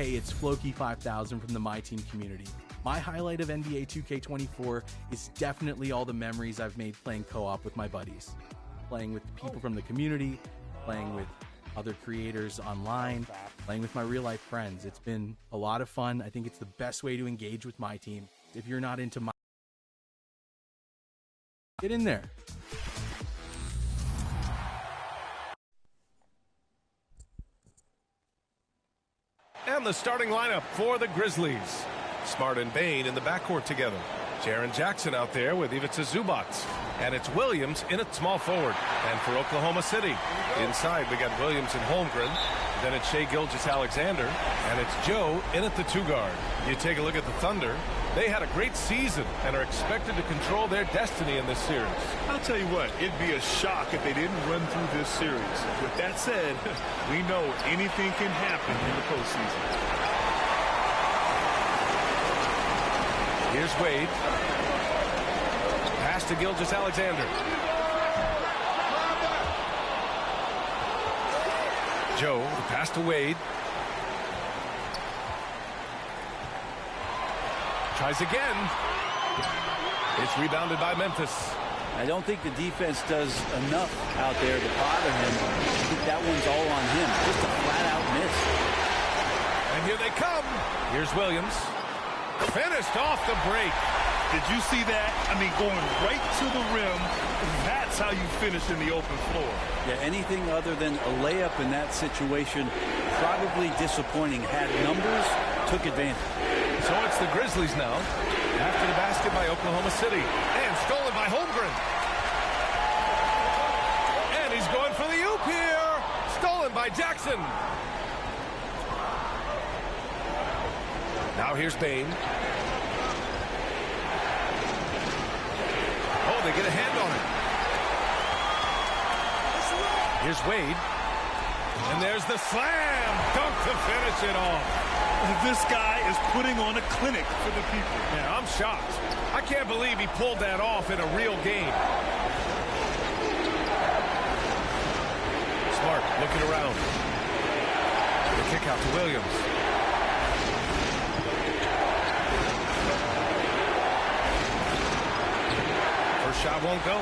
Hey, it's Floki5000 from the My Team community. My highlight of NBA 2K24 is definitely all the memories I've made playing co-op with my buddies. Playing with people from the community, playing with other creators online, playing with my real-life friends. It's been a lot of fun. I think it's the best way to engage with My Team. If you're not into get in there. And the starting lineup for the Grizzlies. Smart and Bain in the backcourt together. Jaren Jackson out there with Ivica Zubac. And it's Williams in at small forward. And for Oklahoma City, inside we got Williams and Holmgren. Then it's Shai Gilgeous-Alexander. And it's Joe in at the 2-guard. You take a look at the Thunder. They had a great season and are expected to control their destiny in this series. I'll tell you what, it'd be a shock if they didn't run through this series. With that said, we know anything can happen in the postseason. Here's Wade. Pass to Gilgeous-Alexander. Joe, the pass to Wade. Tries again. It's rebounded by Memphis. I don't think the defense does enough out there to bother him. I think that one's all on him. Just a flat-out miss. And here they come. Here's Williams. Finished off the break. Did you see that? I mean, going right to the rim. That's how you finish in the open floor. Yeah, anything other than a layup in that situation, probably disappointing. Had numbers, took advantage. So it's the Grizzlies now. After the basket by Oklahoma City. And stolen by Holmgren. And he's going for the oop here. Stolen by Jackson. Now here's Bain. Oh, they get a hand on it. Here's Wade. And there's the slam dunk to finish it off. This guy is putting on a clinic for the people. Yeah, I'm shocked. I can't believe he pulled that off in a real game. Smart looking around. The kick out to Williams. First shot won't go.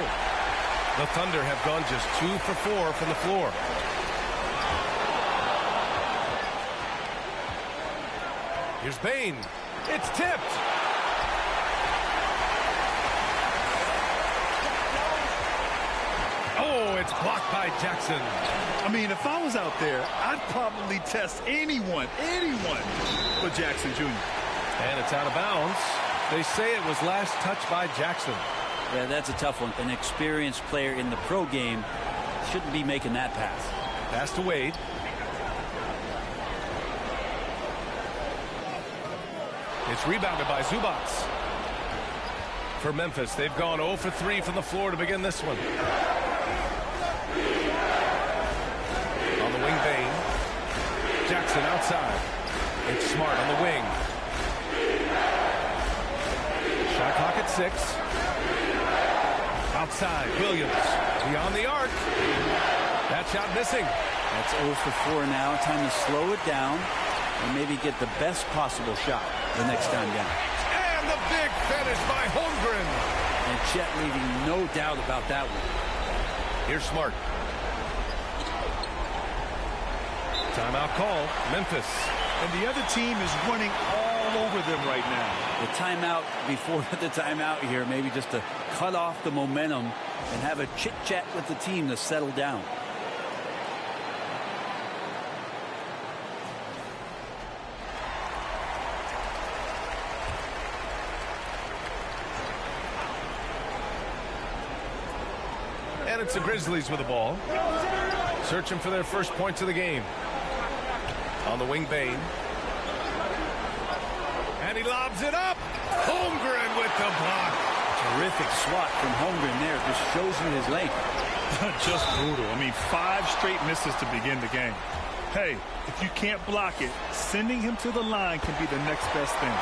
The Thunder have gone just 2 for 4 from the floor. Here's Bain. It's tipped. Oh, it's blocked by Jackson. I mean, if I was out there, I'd probably test anyone but Jackson Jr. And it's out of bounds. They say it was last touched by Jackson. Yeah, that's a tough one. An experienced player in the pro game shouldn't be making that pass. Pass to Wade. It's rebounded by Zubac. For Memphis, they've gone 0 for 3 from the floor to begin this one. On the wing, Bain. Jackson outside. It's Smart on the wing. Shot clock at 6. Outside, Williams. Beyond the arc. That shot missing. That's 0 for 4 now. Time to slow it down and maybe get the best possible shot the next time down. And the big finish by Holmgren. And Chet leaving no doubt about that one. Here's Smart. Timeout call, Memphis. And the other team is running all over them right now. The timeout before the timeout here, maybe just to cut off the momentum and have a chit-chat with the team to settle down. And it's the Grizzlies with the ball. Searching for their first points of the game. On the wing, Bain. And he lobs it up. Holmgren with the block. Terrific swat from Holmgren there. Just shows you his length. Just brutal. I mean, 5 straight misses to begin the game. Hey, if you can't block it, sending him to the line can be the next best thing.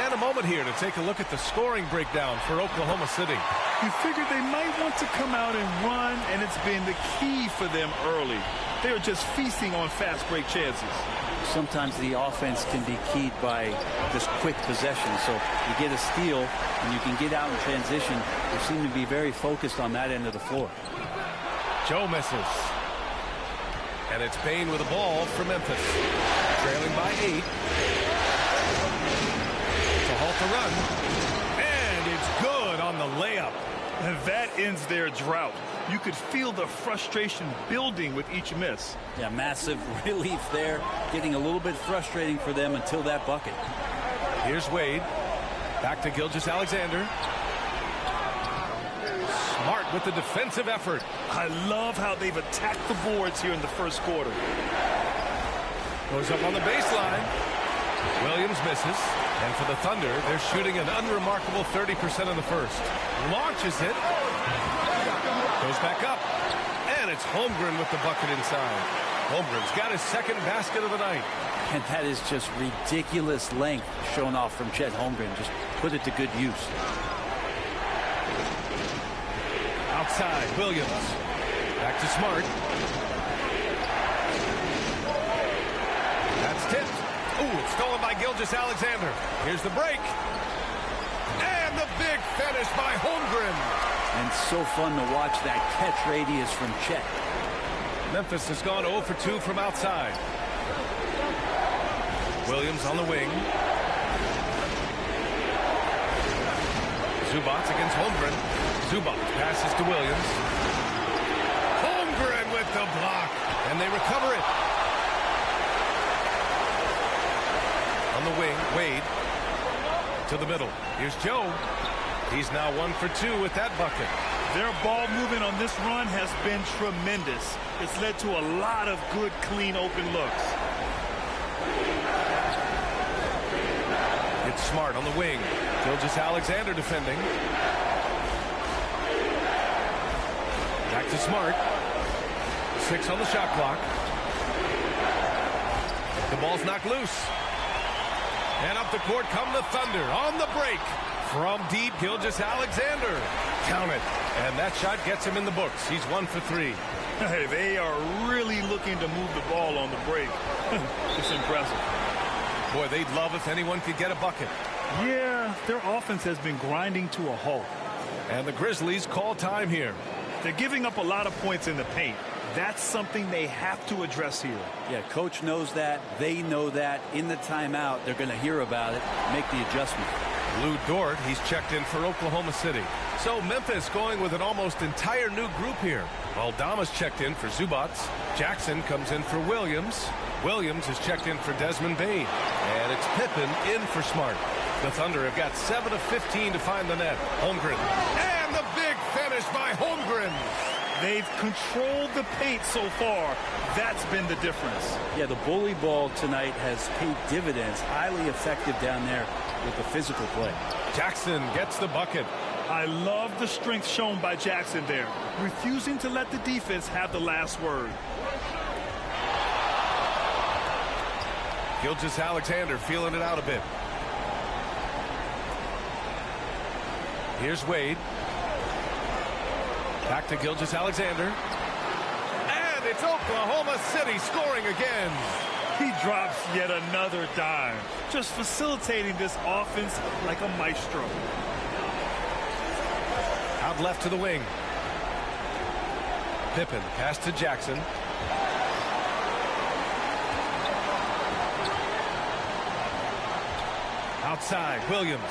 And a moment here to take a look at the scoring breakdown for Oklahoma City. You figured they might want to come out and run, and it's been the key for them early. They're just feasting on fast break chances. sometimes the offense can be keyed by this quick possession. So you get a steal and you can get out in transition. They seem to be very focused on that end of the floor. Joe misses. And it's Bane with the ball for Memphis. Trailing by 8. To halt the run. And it's good on the layup. And that ends their drought. You could feel the frustration building with each miss. Yeah, massive relief there. Getting a little bit frustrating for them until that bucket. Here's Wade. Back to Gilgeous-Alexander. Smart with the defensive effort. I love how they've attacked the boards here in the first quarter. Goes up on the baseline. Williams misses. And for the Thunder, they're shooting an unremarkable 30% in the first. Launches it. Goes back up. And it's Holmgren with the bucket inside. Holmgren's got his second basket of the night. And that is just ridiculous length shown off from Chet Holmgren. Just put it to good use. Outside, Williams. Back to Smart. That's tipped. Ooh, it's stolen by Gilgeous-Alexander. Here's the break. And the big finish by Holmgren. And so fun to watch that catch radius from Chet. Memphis has gone 0 for 2 from outside. Williams on the wing. Zubac against Holmgren. Zubac passes to Williams. Holmgren with the block. And they recover it. On the wing, Wade. To the middle. Here's Joe. He's now 1 for 2 with that bucket. Their ball movement on this run has been tremendous. It's led to a lot of good, clean, open looks. It's Smart on the wing. Gilgeous-Alexander defending. Back to Smart. 6 on the shot clock. The ball's knocked loose. And up the court come the Thunder on the break. From deep, Gilgeous-Alexander. Count it. And that shot gets him in the books. He's 1 for 3. Hey, they are really looking to move the ball on the break. It's impressive. Boy, they'd love if anyone could get a bucket. Yeah, their offense has been grinding to a halt. And the Grizzlies call time here. They're giving up a lot of points in the paint. That's something they have to address here. Yeah, coach knows that. They know that. In the timeout, they're going to hear about it, make the adjustment. Lou Dort, he's checked in for Oklahoma City. So Memphis going with an almost entire new group here. Aldama's checked in for Zubac. Jackson comes in for Williams. Williams is checked in for Desmond Bane. And it's Pippen in for Smart. The Thunder have got 7 of 15 to find the net. Holmgren. And the big finish by Holmgren. They've controlled the paint so far. That's been the difference. Yeah, the bully ball tonight has paid dividends. Highly effective down there with the physical play. Jackson gets the bucket. I love the strength shown by Jackson there, refusing to let the defense have the last word. Gilgeous-Alexander feeling it out a bit. Here's Wade. Back to Gilgeous-Alexander. And it's Oklahoma City scoring again. He drops yet another dime, just facilitating this offense like a maestro. Out left to the wing. Pippen pass to Jackson. Outside, Williams.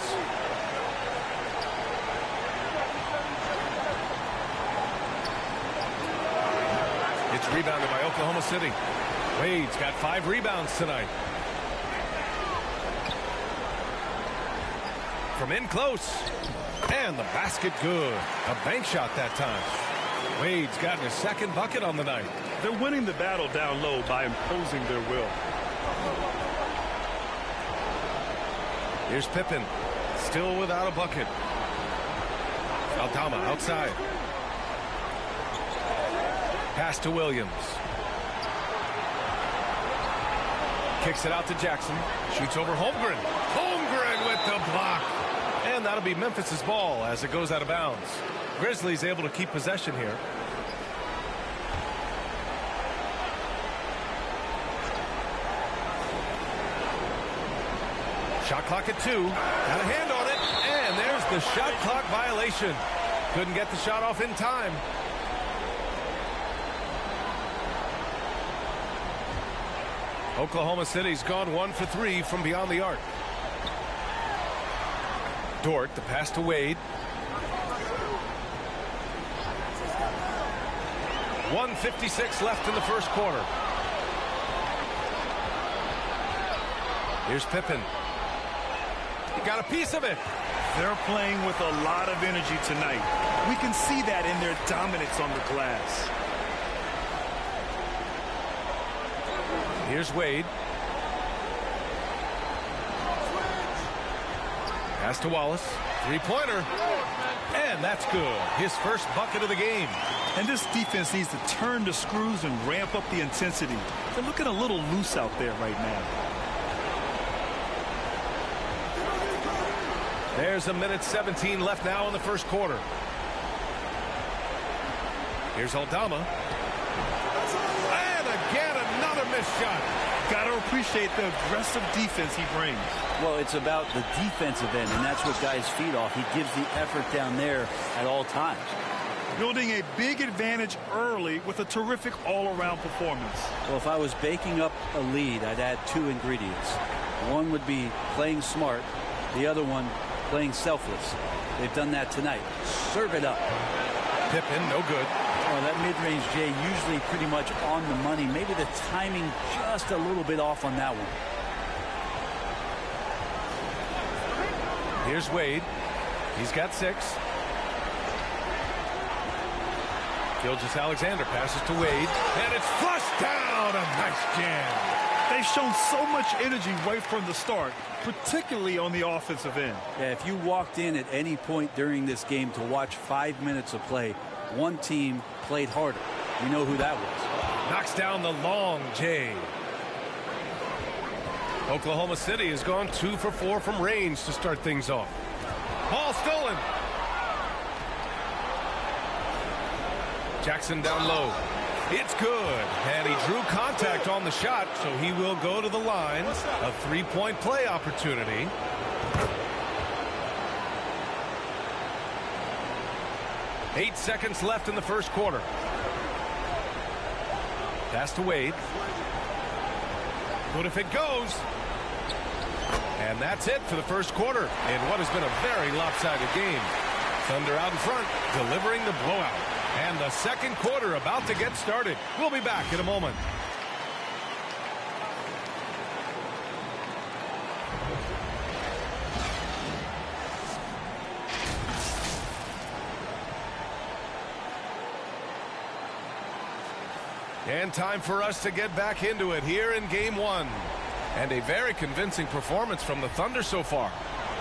It's rebounded by Oklahoma City. Wade's got 5 rebounds tonight. From in close. And the basket good. A bank shot that time. Wade's gotten his second bucket on the night. They're winning the battle down low by imposing their will. Here's Pippen. Still without a bucket. Aldama outside. Pass to Williams. Kicks it out to Jackson. Shoots over Holmgren. Holmgren with the block. And that'll be Memphis's ball as it goes out of bounds. Grizzlies able to keep possession here. Shot clock at 2. Got a hand on it. And there's the shot clock violation. Couldn't get the shot off in time. Oklahoma City's gone 1 for 3 from beyond the arc. Dort, the pass to Wade. 1:56 left in the first quarter. Here's Pippen. He got a piece of it. They're playing with a lot of energy tonight. We can see that in their dominance on the glass. Here's Wade. Pass to Wallace. Three-pointer. And that's good. His first bucket of the game. And this defense needs to turn the screws and ramp up the intensity. They're looking a little loose out there right now. There's a minute 17 left now in the first quarter. Here's Aldama. And again, another missed shot. Got to appreciate the aggressive defense he brings. Well, it's about the defensive end, and that's what guys feed off. He gives the effort down there at all times. Building a big advantage early with a terrific all-around performance. Well, if I was baking up a lead, I'd add 2 ingredients. One would be playing smart. The other one, playing selfless. They've done that tonight. Serve it up. Pippen, no good. Well, that mid-range, Jay, usually pretty much on the money. Maybe the timing just a little bit off on that one. Here's Wade. He's got 6. Gilgeous-Alexander passes to Wade. And it's flushed down. A nice jam. They've shown so much energy right from the start, particularly on the offensive end. Yeah, if you walked in at any point during this game to watch 5 minutes of play, one team played harder. You know who that was. Knocks down the long J. Oklahoma City has gone 2 for 4 from range to start things off. Ball stolen. Jackson down low. It's good. And he drew contact on the shot, so he will go to the line. A 3-point play opportunity. Eight seconds left in the first quarter. Pass to Wade. Good if it goes. And that's it for the first quarter in what has been a very lopsided game. Thunder out in front, delivering the blowout. And the second quarter about to get started. We'll be back in a moment. And time for us to get back into it here in game 1. And a very convincing performance from the Thunder so far.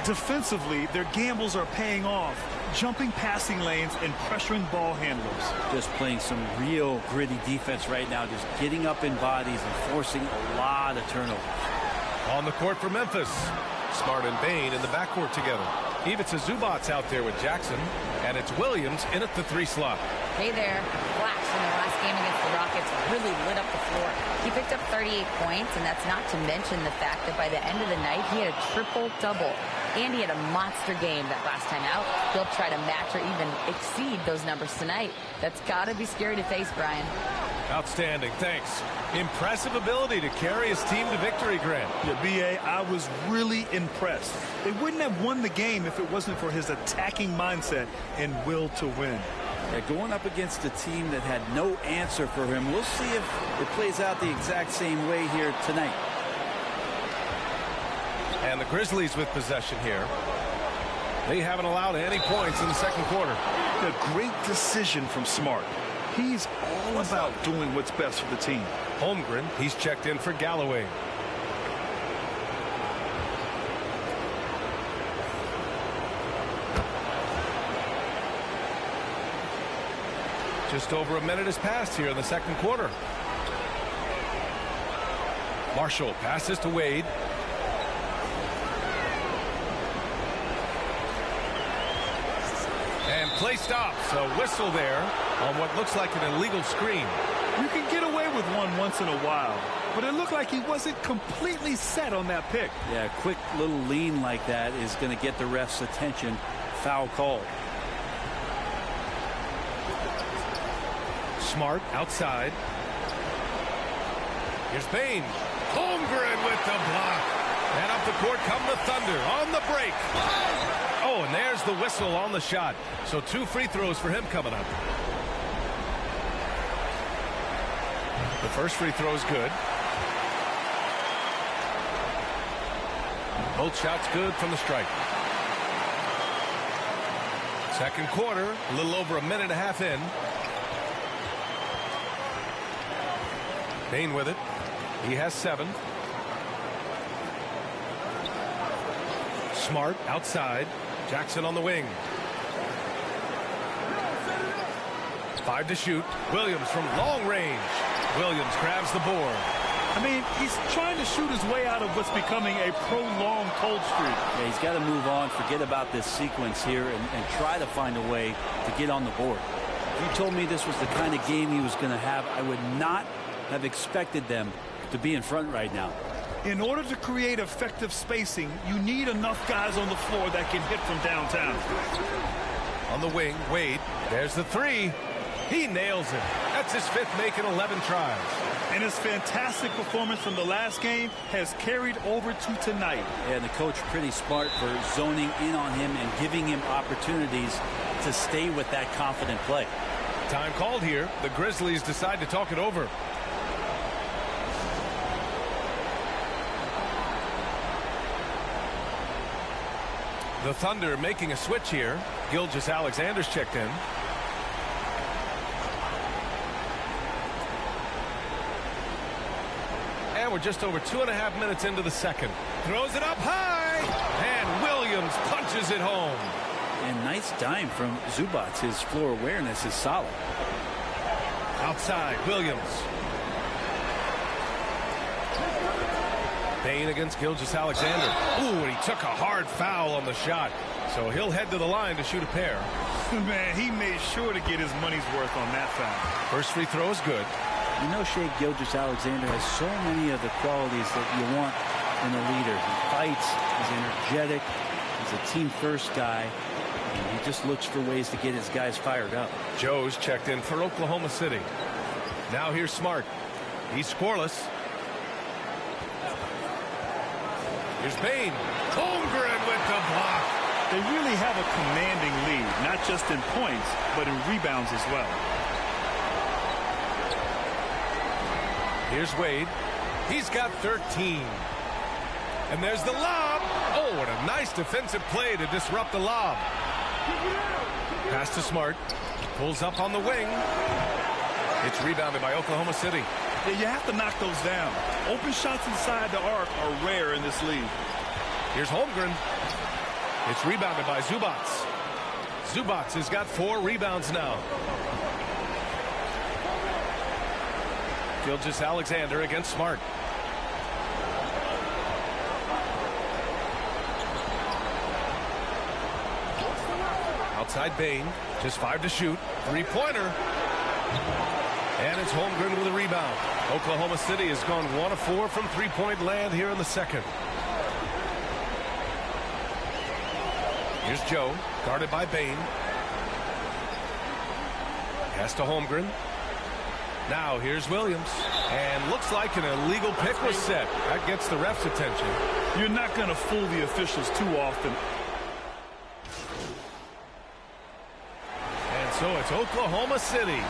Defensively, their gambles are paying off. Jumping passing lanes and pressuring ball handlers. Just playing some real gritty defense right now. Just getting up in bodies and forcing a lot of turnovers. On the court for Memphis. Smart and Bain in the backcourt together. Ivica Zubac's out there with Jackson. And it's Williams in at the 3 slot. Hey there. Flash in the last game against the Rockets really lit up the floor. He picked up 38 points, and that's not to mention the fact that by the end of the night, he had a triple-double. And he had a monster game that last time out. He'll try to match or even exceed those numbers tonight. That's got to be scary to face, Brian. Outstanding. Thanks. Impressive ability to carry his team to victory, Grant. Yeah, B.A., I was really impressed. They wouldn't have won the game if it wasn't for his attacking mindset and will to win. Yeah, going up against a team that had no answer for him. We'll see if it plays out the exact same way here tonight. And the Grizzlies with possession here. They haven't allowed any points in the second quarter. A great decision from Smart. He's all about doing what's best for the team. Holmgren, he's checked in for Galloway. Just over a minute has passed here in the second quarter. Marshall passes to Wade. And play stops. A whistle there on what looks like an illegal screen. You can get away with one once in a while, but it looked like he wasn't completely set on that pick. Yeah, a quick little lean like that is going to get the ref's attention. Foul called. Smart outside. Here's Bain. Holmgren with the block. And up the court come the Thunder on the break. Oh, and there's the whistle on the shot. So 2 free throws for him coming up. The first free throw is good. Both shots good from the stripe. Second quarter, a little over a minute and a half in. Bain with it. He has 7. Smart outside. Jackson on the wing. 5 to shoot. Williams from long range. Williams grabs the board. I mean, he's trying to shoot his way out of what's becoming a prolonged cold streak. Yeah, he's got to move on, forget about this sequence here, and try to find a way to get on the board. If you told me this was the kind of game he was going to have, I would not have expected them to be in front right now. In order to create effective spacing, you need enough guys on the floor that can hit from downtown. On the wing, Wade. There's the 3. He nails it. That's his 5th make in 11 tries. And his fantastic performance from the last game has carried over to tonight. Yeah, and the coach pretty smart for zoning in on him and giving him opportunities to stay with that confident play. Time called here. The Grizzlies decide to talk it over. The Thunder making a switch here. Gilgeous-Alexander's checked in. And we're just over 2.5 minutes into the second. Throws it up high. And Williams punches it home. And nice dime from Zubac. His floor awareness is solid. Outside, Williams. Bain against Gilgeous-Alexander. Ooh, and he took a hard foul on the shot. So he'll head to the line to shoot a pair. Man, he made sure to get his money's worth on that foul. First free throw is good. You know, Shai Gilgeous-Alexander has so many of the qualities that you want in a leader. He fights, he's energetic, he's a team-first guy, and he just looks for ways to get his guys fired up. Joe's checked in for Oklahoma City. Now here's Smart. He's scoreless. Here's Bain. Holmgren with the block. They really have a commanding lead, not just in points, but in rebounds as well. Here's Wade. He's got 13. And there's the lob. Oh, what a nice defensive play to disrupt the lob. Pass to Smart. Pulls up on the wing. It's rebounded by Oklahoma City. Yeah, you have to knock those down. Open shots inside the arc are rare in this league. Here's Holmgren. It's rebounded by Zubac. Zubac has got 4 rebounds now. Gilgeous-Alexander against Smart. Outside Bain. Just 5 to shoot. 3-pointer. And it's Holmgren with a rebound. Oklahoma City has gone 1 of 4 from 3-point land here in the second. Here's Joe, guarded by Bain. Pass to Holmgren. Now here's Williams. And looks like an illegal pick was set. That gets the ref's attention. You're not going to fool the officials too often. And so it's Oklahoma City.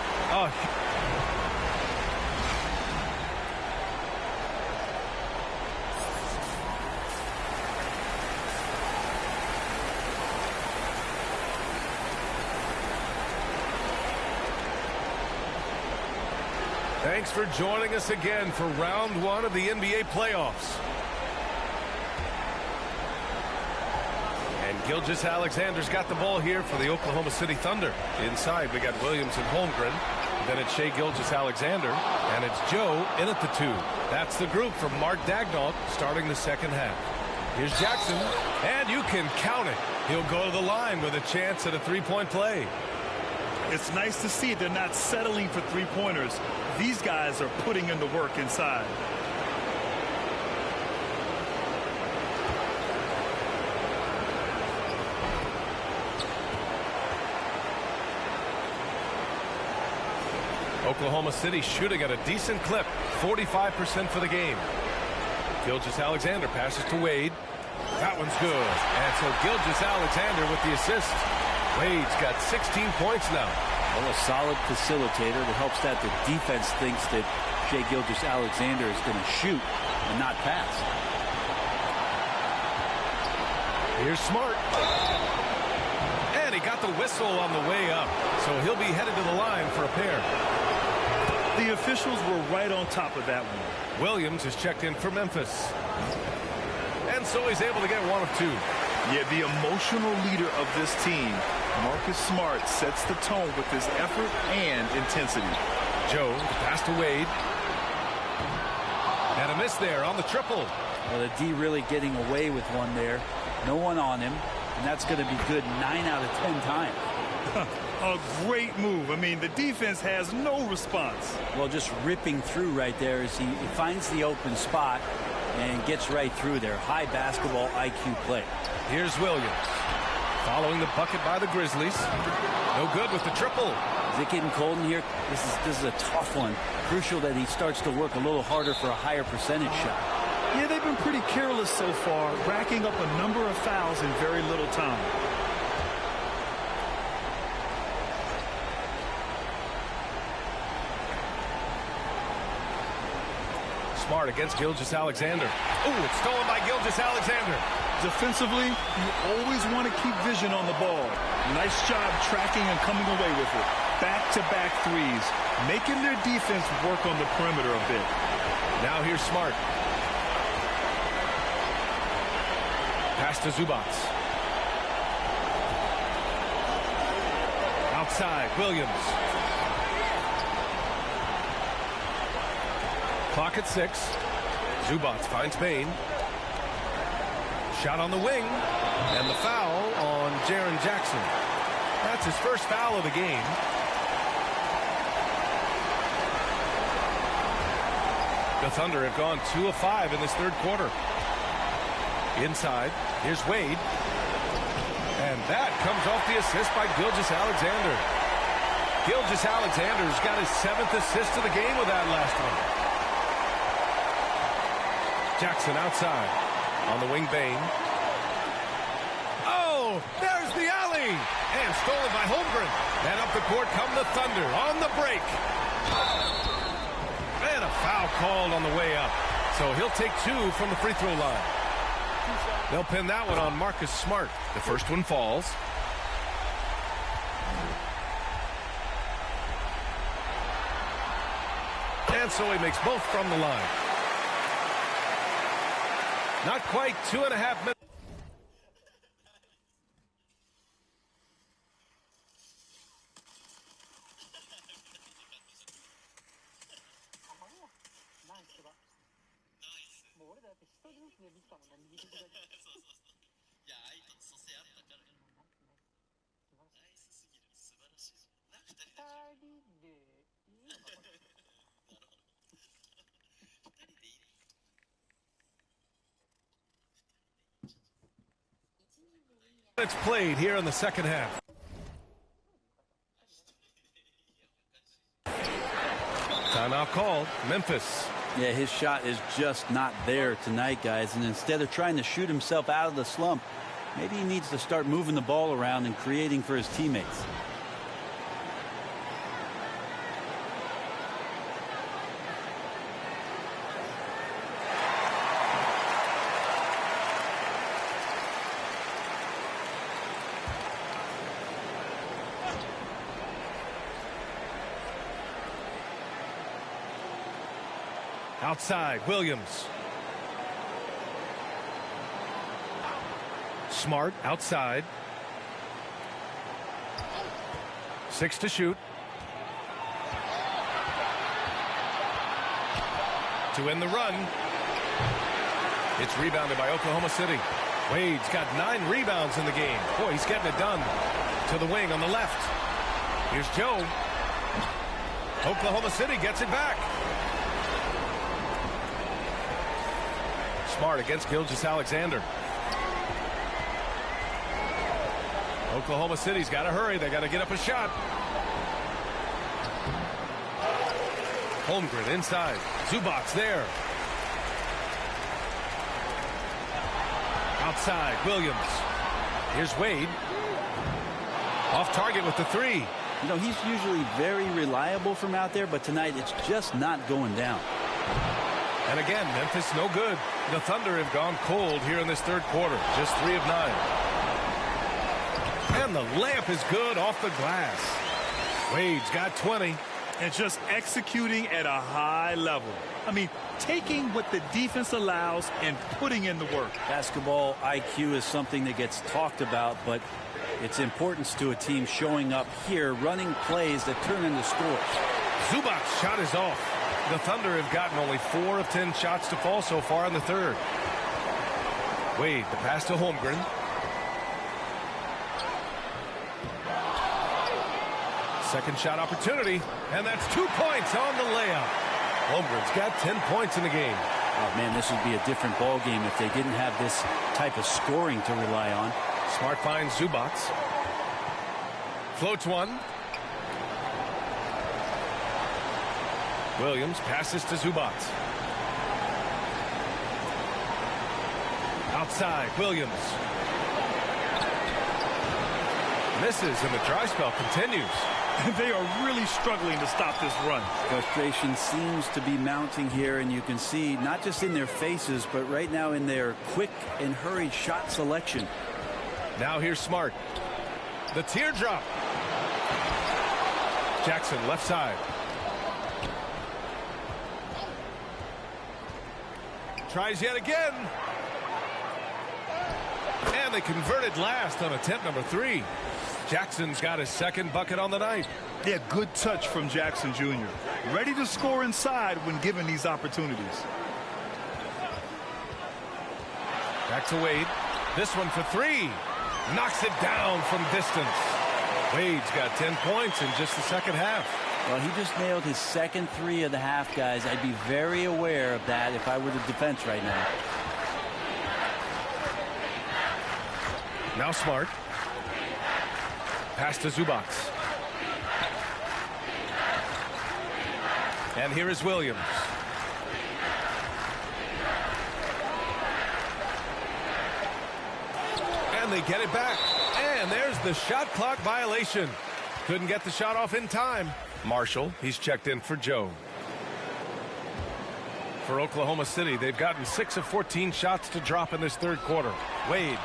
Thanks for joining us again for round 1 of the NBA playoffs. And Gilgeous-Alexander's got the ball here for the Oklahoma City Thunder. Inside, we got Williams and Holmgren. Then it's Shai Gilgeous-Alexander. And it's Joe in at the 2. That's the group from Mark Daigneault starting the second half. Here's Jackson. And you can count it. He'll go to the line with a chance at a 3-point play. It's nice to see they're not settling for 3-pointers. These guys are putting in the work inside. Oklahoma City shooting at a decent clip, 45% for the game. Gilgeous-Alexander passes to Wade. That one's good. And so Gilgeous-Alexander with the assist. Wade's got 16 points now. Well, a solid facilitator that helps that the defense thinks that Shai Gilgeous-Alexander is going to shoot and not pass. Here's Smart. And he got the whistle on the way up. So he'll be headed to the line for a pair. The officials were right on top of that one. Williams is checked in for Memphis. And so he's able to get one of two. Yeah, the emotional leader of this team, Marcus Smart, sets the tone with his effort and intensity. Joe pass to Wade. And a miss there on the triple. Well, the D really getting away with one there. No one on him, and that's going to be good 9 out of 10 times. A great move. I mean, the defense has no response. Well, just ripping through right there as he finds the open spot and gets right through there. High basketball IQ play. Here's Williams. Following the bucket by the Grizzlies. No good with the triple. Is it getting cold in here? This is a tough one. Crucial that he starts to work a little harder for a higher percentage shot. Yeah, they've been pretty careless so far, racking up a number of fouls in very little time. Smart against Gilgeous-Alexander. Oh, it's stolen by Gilgeous-Alexander. Defensively, you always want to keep vision on the ball. Nice job tracking and coming away with it. Back-to-back threes, making their defense work on the perimeter a bit. Now here's Smart. Pass to Zubats. Outside, Williams. Clock at 6. Zubats finds Bain. Shot on the wing. And the foul on Jaren Jackson. That's his first foul of the game. The Thunder have gone 2 of 5 in this third quarter. Inside, here's Wade. And that comes off the assist by Gilgeous-Alexander. Gilgeous-Alexander's got his 7th assist of the game with that last one. Jackson outside. On the wing, Bain. Oh, there's the alley. And stolen by Holmgren. And up the court come the Thunder on the break. And a foul called on the way up. So he'll take 2 from the free throw line. They'll pin that one on Marcus Smart. The first one falls. And so he makes both from the line. Not quite 2.5 minutes. It's played here in the second half. Timeout called. Memphis. Yeah, his shot is just not there tonight, guys. And instead of trying to shoot himself out of the slump, maybe he needs to start moving the ball around and creating for his teammates. Outside, Williams. Smart outside. 6 to shoot. To end the run. It's rebounded by Oklahoma City. Wade's got 9 rebounds in the game. Boy, he's getting it done. To the wing on the left. Here's Joe. Oklahoma City gets it back. Smart against Gilgeous-Alexander. Oklahoma City's got to hurry. They got to get up a shot. Holmgren inside. Zubats there. Outside, Williams. Here's Wade. Off target with the three. You know, he's usually very reliable from out there, but tonight it's just not going down. And again, Memphis no good. The Thunder have gone cold here in this third quarter. Just 3 of 9. And the layup is good off the glass. Wade's got 20. And just executing at a high level. I mean, taking what the defense allows and putting in the work. Basketball IQ is something that gets talked about, but its importance to a team showing up here, running plays that turn into scores. Zubac's shot is off. The Thunder have gotten only 4 of 10 shots to fall so far in the third. Wade, the pass to Holmgren. Second shot opportunity, and that's 2 points on the layup. Holmgren's got 10 points in the game. Oh, man, this would be a different ball game if they didn't have this type of scoring to rely on. Smart finds Zubats. Floats one. Williams passes to Zubats. Outside, Williams. Misses, and the dry spell continues. They are really struggling to stop this run. Frustration seems to be mounting here, and you can see not just in their faces, but right now in their quick and hurried shot selection. Now here's Smart. The teardrop. Jackson left side. Tries yet again. And they converted last on attempt number 3. Jackson's got his second bucket on the night. Yeah, good touch from Jackson Jr. Ready to score inside when given these opportunities. Back to Wade. This one for 3. Knocks it down from distance. Wade's got 10 points in just the second half. Well, he just nailed his second 3 of the half, guys. I'd be very aware of that if I were the defense right now. Now Smart. Pass to Zubats. And here is Williams. And they get it back. And there's the shot clock violation. Couldn't get the shot off in time. Marshall, he's checked in for Joe. For Oklahoma City, they've gotten 6 of 14 shots to drop in this third quarter. Wade,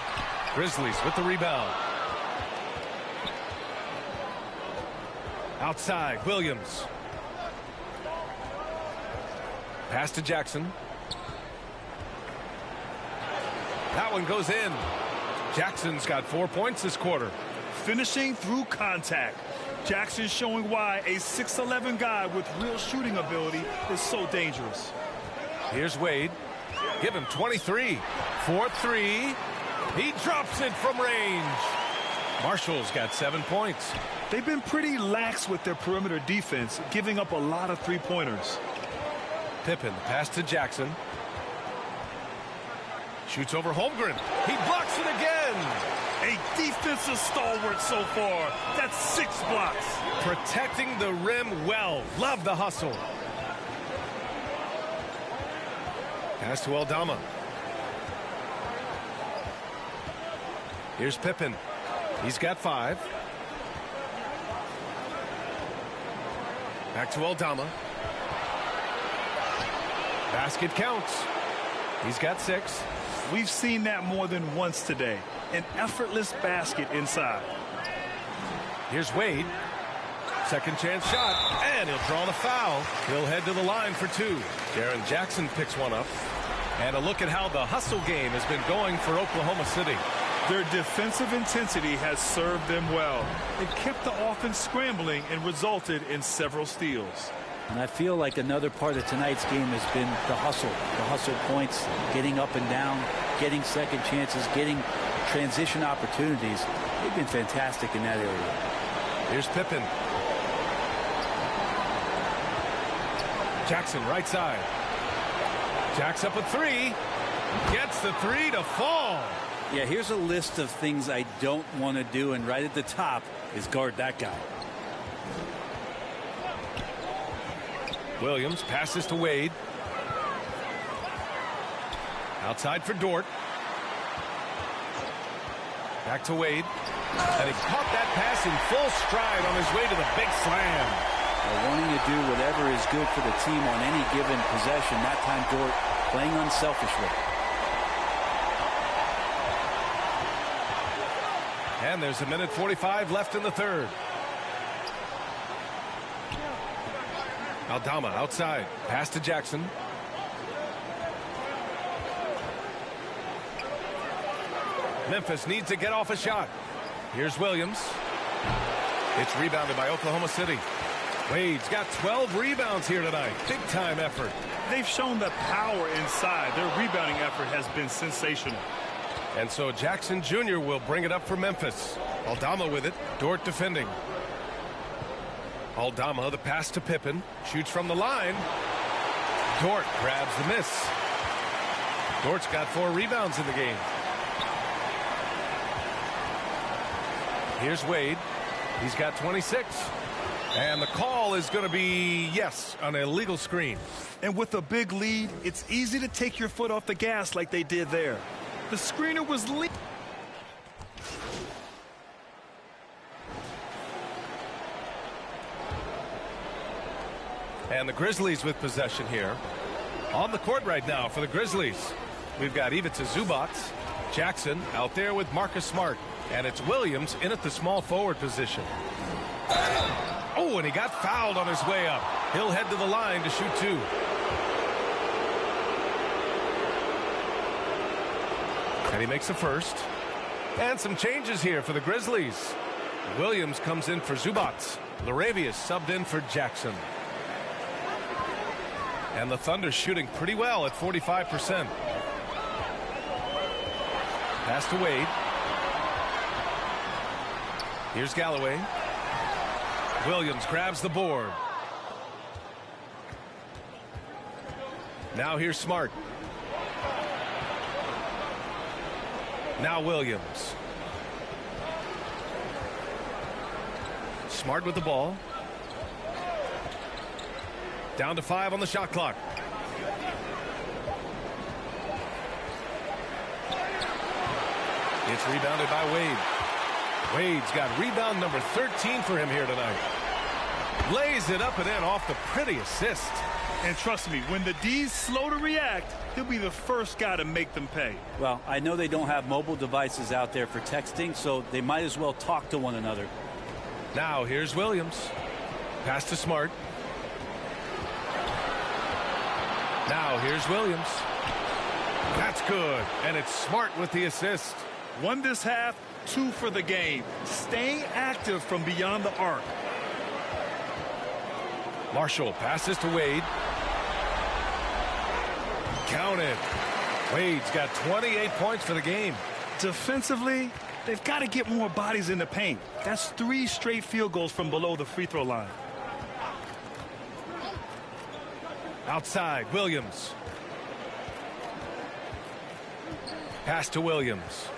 Grizzlies with the rebound. Outside, Williams. Pass to Jackson. That one goes in. Jackson's got 4 points this quarter. Finishing through contact. Jackson showing why a 6'11" guy with real shooting ability is so dangerous. Here's Wade. Give him 23. 4-3. He drops it from range. Marshall's got 7 points. They've been pretty lax with their perimeter defense, giving up a lot of three-pointers. Pippen, pass to Jackson. Shoots over Holmgren. He blocks it again. A defensive stalwart so far. That's 6 blocks. Protecting the rim well. Love the hustle. Pass to Aldama. Here's Pippen. He's got 5. Back to Aldama. Basket counts. He's got 6. We've seen that more than once today. An effortless basket inside. Here's Wade. Second chance shot. And he'll draw the foul. He'll head to the line for 2. Jaren Jackson picks one up. And a look at how the hustle game has been going for Oklahoma City. Their defensive intensity has served them well. It kept the offense scrambling and resulted in several steals. And I feel like another part of tonight's game has been the hustle points, getting up and down, getting second chances, getting transition opportunities. They've been fantastic in that area. Here's Pippen. Jackson right side. Jacks up a 3. Gets the 3 to fall. Yeah, here's a list of things I don't want to do, and right at the top is guard that guy. Williams passes to Wade. Outside for Dort. Back to Wade. And he caught that pass in full stride on his way to the big slam. Wanting to do whatever is good for the team on any given possession. That time Dort playing unselfishly. And there's a minute 45 left in the third. Aldama outside. Pass to Jackson. Memphis needs to get off a shot. Here's Williams. It's rebounded by Oklahoma City. Wade's got 12 rebounds here tonight. Big time effort. They've shown the power inside. Their rebounding effort has been sensational. And so Jackson Jr. will bring it up for Memphis. Aldama with it. Dort defending. Aldama, the pass to Pippen. Shoots from the line. Dort grabs the miss. Dort's got 4 rebounds in the game. Here's Wade. He's got 26. And the call is going to be, yes, an illegal screen. And with a big lead, it's easy to take your foot off the gas like they did there. The screener was And the Grizzlies with possession here. On the court right now for the Grizzlies. We've got Ivica Zubac. Jackson out there with Marcus Smart. And it's Williams in at the small forward position. Oh, and he got fouled on his way up. He'll head to the line to shoot 2. And he makes the first. And some changes here for the Grizzlies. Williams comes in for Zubac. Laravia subbed in for Jackson. And the Thunder shooting pretty well at 45%. Pass to Wade. Here's Galloway. Williams grabs the board. Now here's Smart. Now Williams. Smart with the ball. Down to 5 on the shot clock. It's rebounded by Wade. Wade's got rebound number 13 for him here tonight. Lays it up and in off the pretty assist. And trust me, when the D's slow to react, he'll be the first guy to make them pay. Well, I know they don't have mobile devices out there for texting, so they might as well talk to one another. Now here's Williams. Pass to Smart. Now here's Williams. That's good. And it's Smart with the assist. 1 this half, 2 for the game. Staying active from beyond the arc. Marshall passes to Wade. Count it. Wade's got 28 points for the game. Defensively, they've got to get more bodies in the paint. That's 3 straight field goals from below the free throw line. Outside, Williams. Pass to Williams.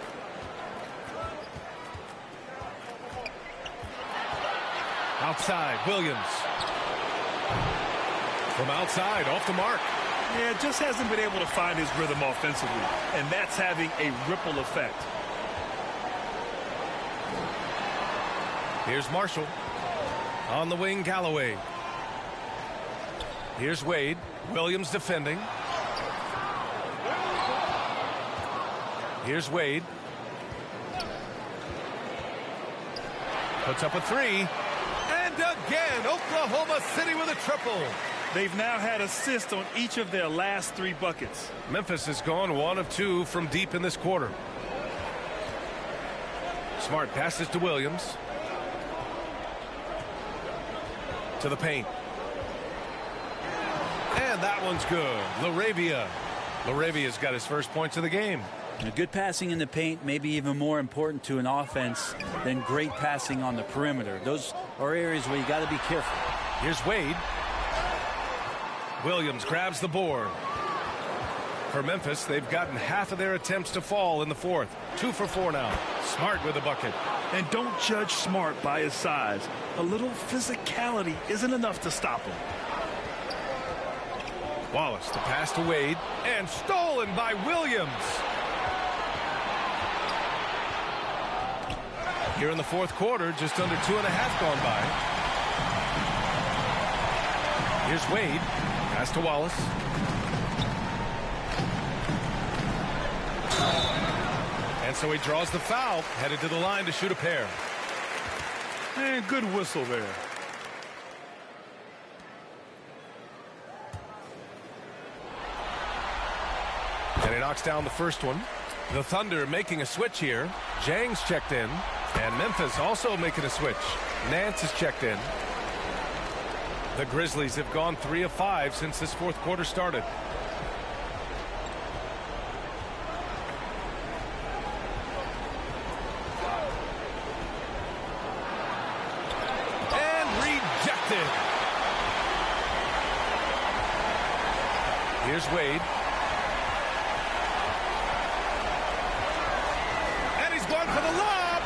Outside, Williams. From outside, off the mark. Yeah, just hasn't been able to find his rhythm offensively, and that's having a ripple effect. Here's Marshall. On the wing, Galloway. Here's Wade. Williams defending. Here's Wade. Puts up a 3. And again, Oklahoma City with a triple. They've now had assists on each of their last 3 buckets. Memphis has gone 1 of 2 from deep in this quarter. Smart passes to Williams. To the paint. And that one's good. Laravia's got his first points of the game. And good passing in the paint may be even more important to an offense than great passing on the perimeter. Those are areas where you got to be careful. Here's Wade. Williams grabs the board. For Memphis, they've gotten half of their attempts to fall in the fourth. 2 for 4 now. Smart with a bucket. And don't judge Smart by his size. A little physicality isn't enough to stop him. Wallace to pass to Wade, and stolen by Williams. Here in the fourth quarter, just under 2.5 gone by. Here's Wade, pass to Wallace. And so he draws the foul, headed to the line to shoot a pair. And good whistle there. And he knocks down the first one. The Thunder making a switch here. Jang's checked in. And Memphis also making a switch. Nance is checked in. The Grizzlies have gone 3 of 5 since this fourth quarter started. And rejected. Here's Wade. And he's going for the lob.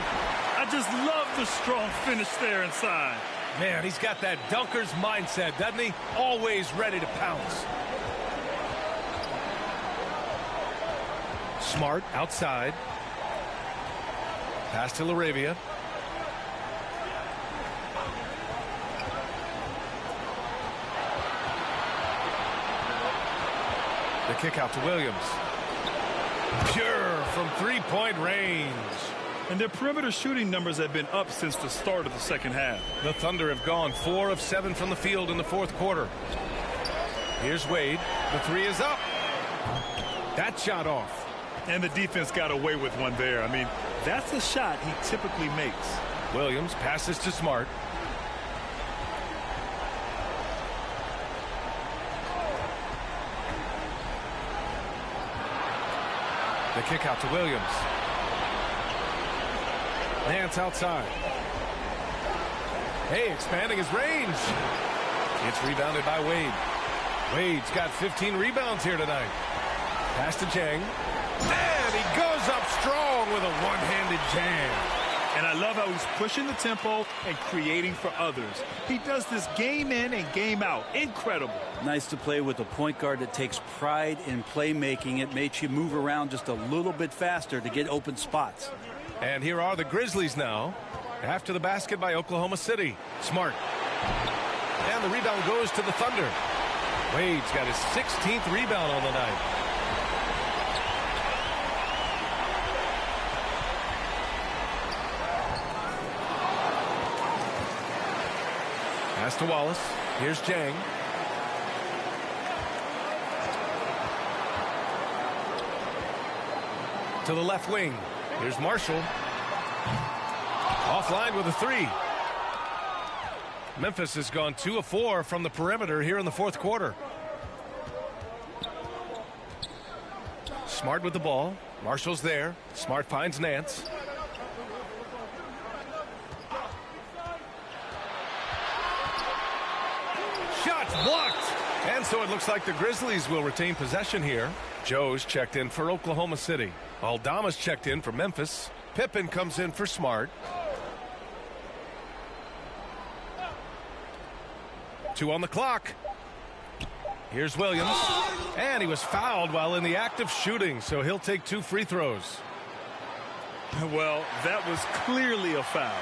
I just love the strong finish there inside. Man, he's got that dunker's mindset, doesn't he? Always ready to pounce. Smart outside. Pass to LaRavia. The kick out to Williams. Pure from three-point range. And their perimeter shooting numbers have been up since the start of the second half. The Thunder have gone 4 of 7 from the field in the fourth quarter. Here's Wade. The three is up. That shot off. And the defense got away with one there. I mean, that's a shot he typically makes. Williams passes to Smart. The kick out to Williams. Nance outside. Hey, expanding his range. It's rebounded by Wade. Wade's got 15 rebounds here tonight. Pass to Jang. And he goes up strong with a one-handed jam. And I love how he's pushing the tempo and creating for others. He does this game in and game out. Incredible. Nice to play with a point guard that takes pride in playmaking. It makes you move around just a little bit faster to get open spots. And here are the Grizzlies now. After the basket by Oklahoma City. Smart. And the rebound goes to the Thunder. Wade's got his 16th rebound on the night. Pass to Wallace. Here's Jang. To the left wing. Here's Marshall. Offline with a three. Memphis has gone 2 of 4 from the perimeter here in the fourth quarter. Smart with the ball. Marshall's there. Smart finds Nance. Shots blocked. And so it looks like the Grizzlies will retain possession here. Joe's checked in for Oklahoma City. Aldama's checked in for Memphis. Pippen comes in for Smart. 2 on the clock. Here's Williams. And he was fouled while in the act of shooting, so he'll take 2 free throws. Well, that was clearly a foul.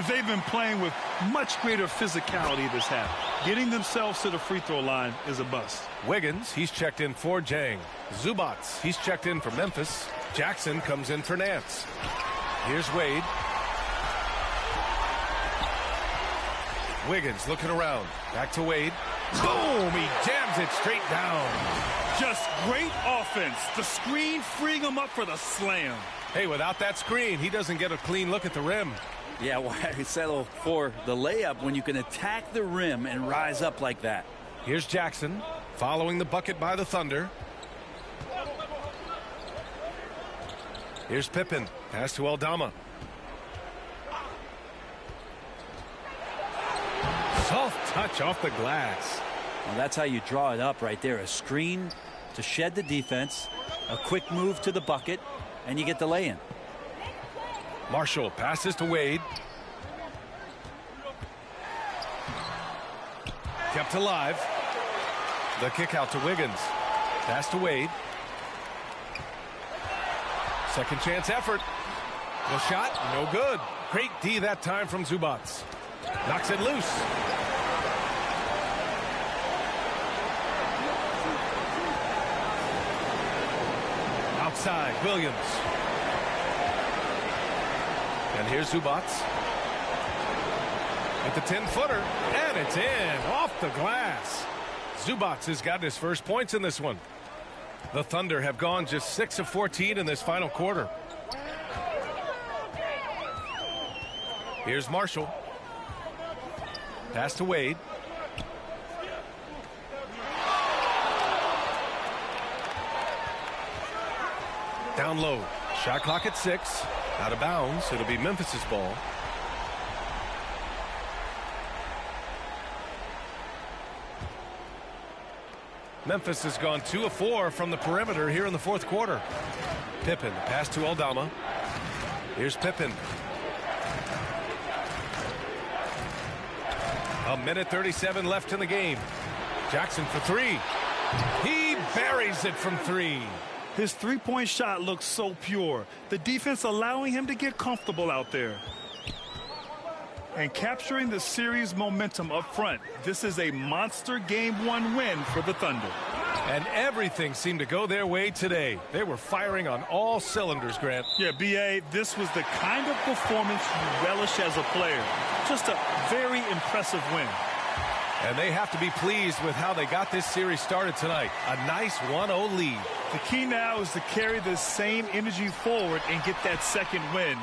They've been playing with much greater physicality this half. Getting themselves to the free throw line is a bust. Wiggins, he's checked in for Jang. Zubats, he's checked in for Memphis. Jackson comes in for Nance. Here's Wade. Wiggins looking around. Back to Wade. Boom! He jams it straight down. Just great offense. The screen freeing him up for the slam. Hey, without that screen, he doesn't get a clean look at the rim. Yeah, why settle for the layup when you can attack the rim and rise up like that? Here's Jackson following the bucket by the Thunder. Here's Pippen. Pass to Aldama. Soft touch off the glass. Well, that's how you draw it up right there. A screen to shed the defense, a quick move to the bucket, and you get the lay-in. Marshall passes to Wade. Kept alive. The kick out to Wiggins. Pass to Wade. Second chance effort. The shot, no good. Great D that time from Zubac. Knocks it loose. Outside, Williams. And here's Zubac. At the 10-footer, and it's in, off the glass. Zubac has gotten his first points in this one. The Thunder have gone just 6 of 14 in this final quarter. Here's Marshall. Pass to Wade. Down low. Shot clock at 6. Out of bounds. It'll be Memphis's ball. Memphis has gone 2 of 4 from the perimeter here in the fourth quarter. Pippen, pass to Aldama. Here's Pippen. A minute 37 left in the game. Jackson for 3. He buries it from 3. His three-point shot looks so pure. The defense allowing him to get comfortable out there. And capturing the series momentum up front. This is a monster Game 1 win for the Thunder. And everything seemed to go their way today. They were firing on all cylinders, Grant. Yeah, B.A., this was the kind of performance you relish as a player. Just a very impressive win. And they have to be pleased with how they got this series started tonight. A nice 1-0 lead. The key now is to carry this same energy forward and get that second win.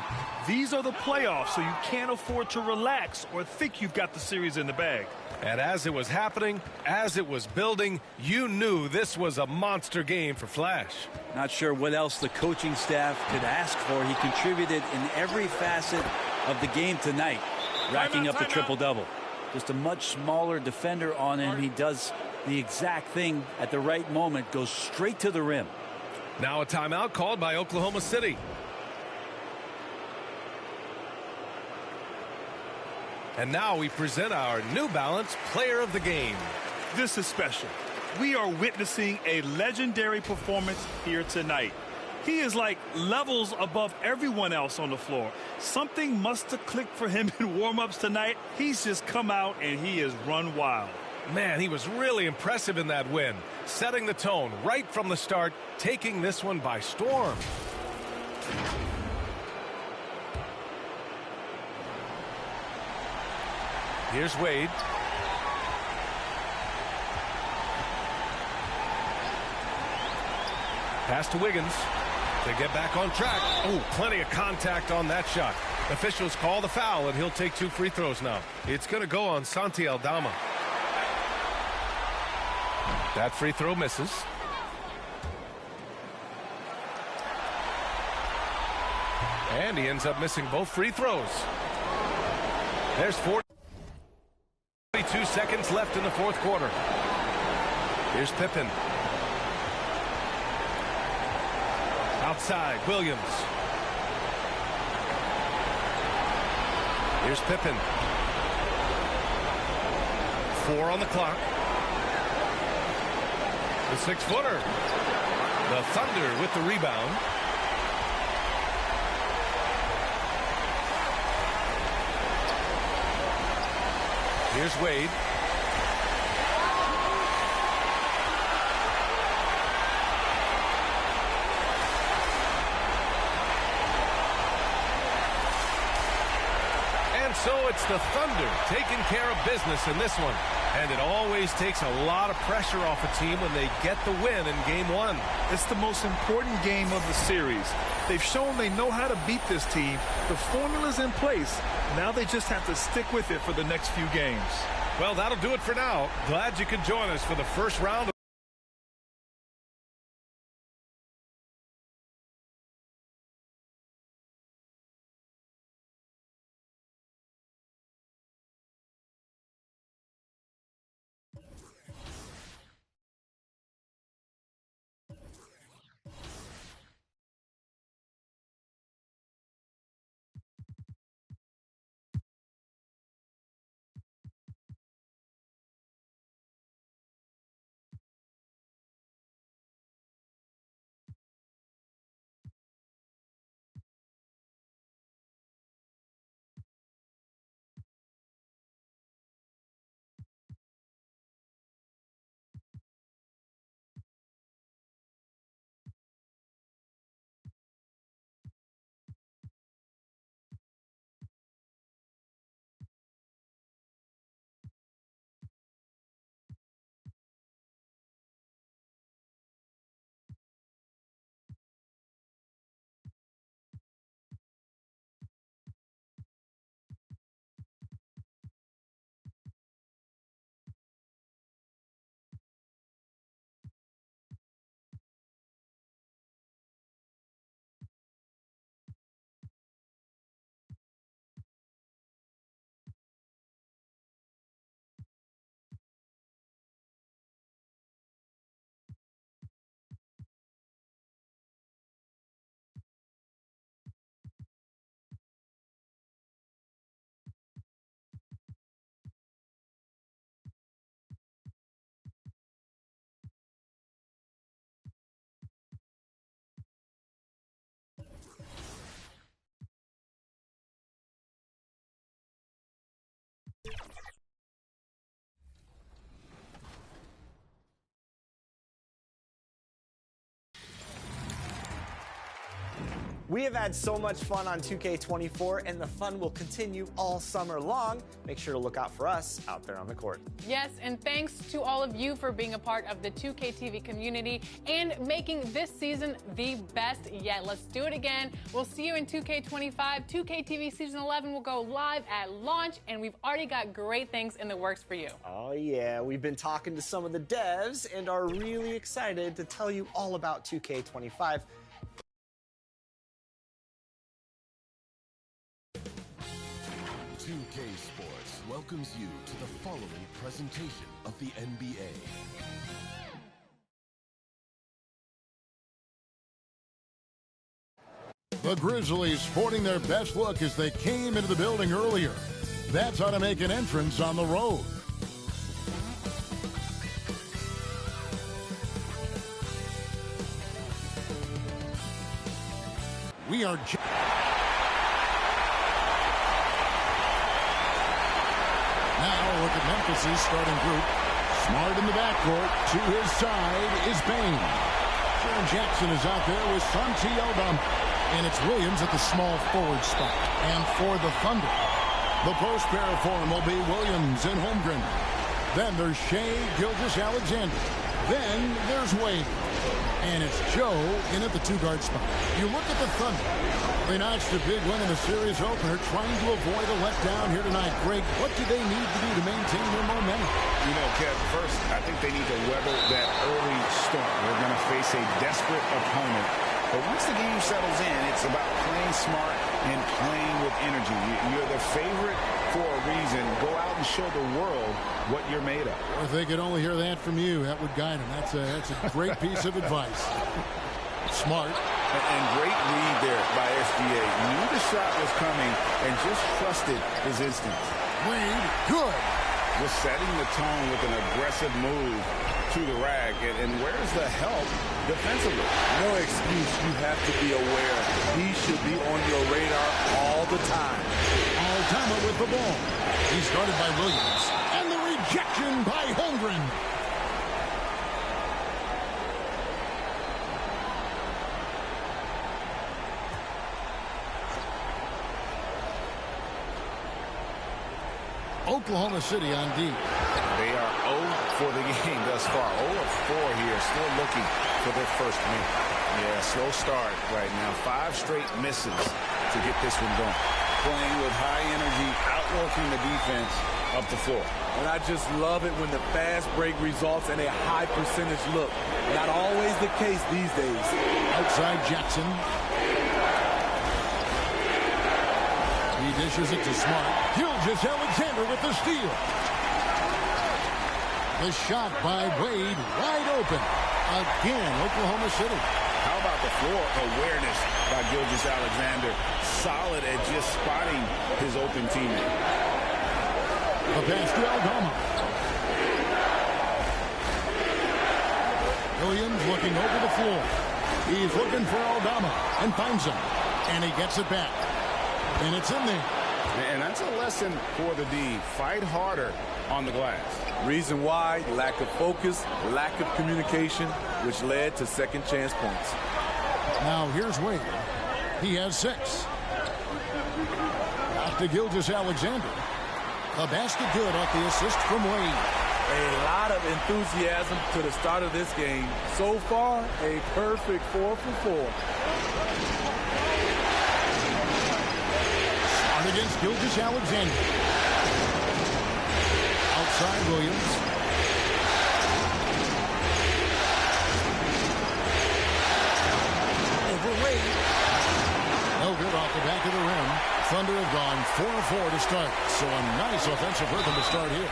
These are the playoffs, so you can't afford to relax or think you've got the series in the bag. And as it was happening, as it was building, you knew this was a monster game for Flash. Not sure what else the coaching staff could ask for. He contributed in every facet of the game tonight, racking up the triple-double. Just a much smaller defender on him. He does the exact thing at the right moment, goes straight to the rim. Now a timeout called by Oklahoma City. And now we present our New Balance Player of the Game. This is special. We are witnessing a legendary performance here tonight. He is like levels above everyone else on the floor. Something must have clicked for him in warm-ups tonight. He's just come out and he has run wild. Man, he was really impressive in that win, setting the tone right from the start, taking this one by storm. Here's Wade. Pass to Wiggins to get back on track. Oh, plenty of contact on that shot. Officials call the foul, and he'll take 2 free throws now. It's going to go on Santi Aldama. That free throw misses. And he ends up missing both free throws. There's 42 seconds left in the fourth quarter. Here's Pippen. Outside, Williams. Here's Pippen. 4 on the clock. The 6-footer. The Thunder with the rebound. Here's Wade. And so it's the Thunder taking care of business in this one. And it always takes a lot of pressure off a team when they get the win in Game 1. It's the most important game of the series. They've shown they know how to beat this team. The formula's in place. Now they just have to stick with it for the next few games. Well, that'll do it for now. Glad you could join us for the first round of We have had so much fun on 2K24, and the fun will continue all summer long. Make sure to look out for us out there on the court. Yes, and thanks to all of you for being a part of the 2K TV community and making this season the best yet. Let's do it again. We'll see you in 2K25. 2K TV Season 11 will go live at launch, and we've already got great things in the works for you. Oh, yeah. We've been talking to some of the devs and are really excited to tell you all about 2K25. Sports welcomes you to the following presentation of the NBA. The Grizzlies sporting their best look as they came into the building earlier. That's how to make an entrance on the road. We are... Now look at Memphis' starting group. Smart in the backcourt. To his side is Bane. Jaren Jackson is out there with Santi Aldama. And it's Williams at the small forward spot. And for the Thunder, the post pair form will be Williams and Holmgren. Then there's Shai Gilgeous-Alexander. Then there's Wade. And it's Joe in at the two-guard spot. You look at the Thunder. They notched a big win in the series opener, trying to avoid a letdown here tonight. Greg, what do they need to do to maintain their momentum? You know, Kev, first, I think they need to weather that early storm. They're going to face a desperate opponent. But once the game settles in, it's about playing smart and playing with energy. You're the favorite for a reason. Go out and show the world what you're made of. Well, if they could only hear that from you, that would guide them. That's a great piece of advice. Smart. And great read there by SGA. Knew the shot was coming and just trusted his instincts. Wade, good. Was setting the tone with an aggressive move to the rack. And where's the help defensively? No excuse. You have to be aware. He should be on your radar all the time. Aldama with the ball. He's guarded by Williams. And the rejection by Holmgren. Oklahoma City on D. They are 0 for the game thus far. 0 of 4 here, still looking for their first win. Yeah, slow start right now. 5 straight misses to get this one going. Playing with high energy, outworking the defense up the floor. And I just love it when the fast break results in a high percentage look. Not always the case these days. Outside Jackson. He dishes it to Smart. Gilgeous-Alexander with the steal. The shot by Wade, wide open. Again, Oklahoma City. How about the floor awareness by Gilgeous-Alexander? Solid at just spotting his open teammate. A pass to Aldama. Williams looking over the floor. He's looking for Aldama and finds him. And he gets it back. And it's in there. And that's a lesson for the D. Fight harder on the glass. Reason why? Lack of focus, lack of communication, which led to second chance points. Now here's Wade. He has 6. Out to Gilgeous-Alexander. A basket good off the assist from Wade. A lot of enthusiasm to the start of this game. So far, a perfect 4 for 4. Against Gilgeous-Alexander. Outside Williams. Over Wade. No good off the back of the rim. Thunder have gone 4-4 to start. So a nice offensive rhythm to start here.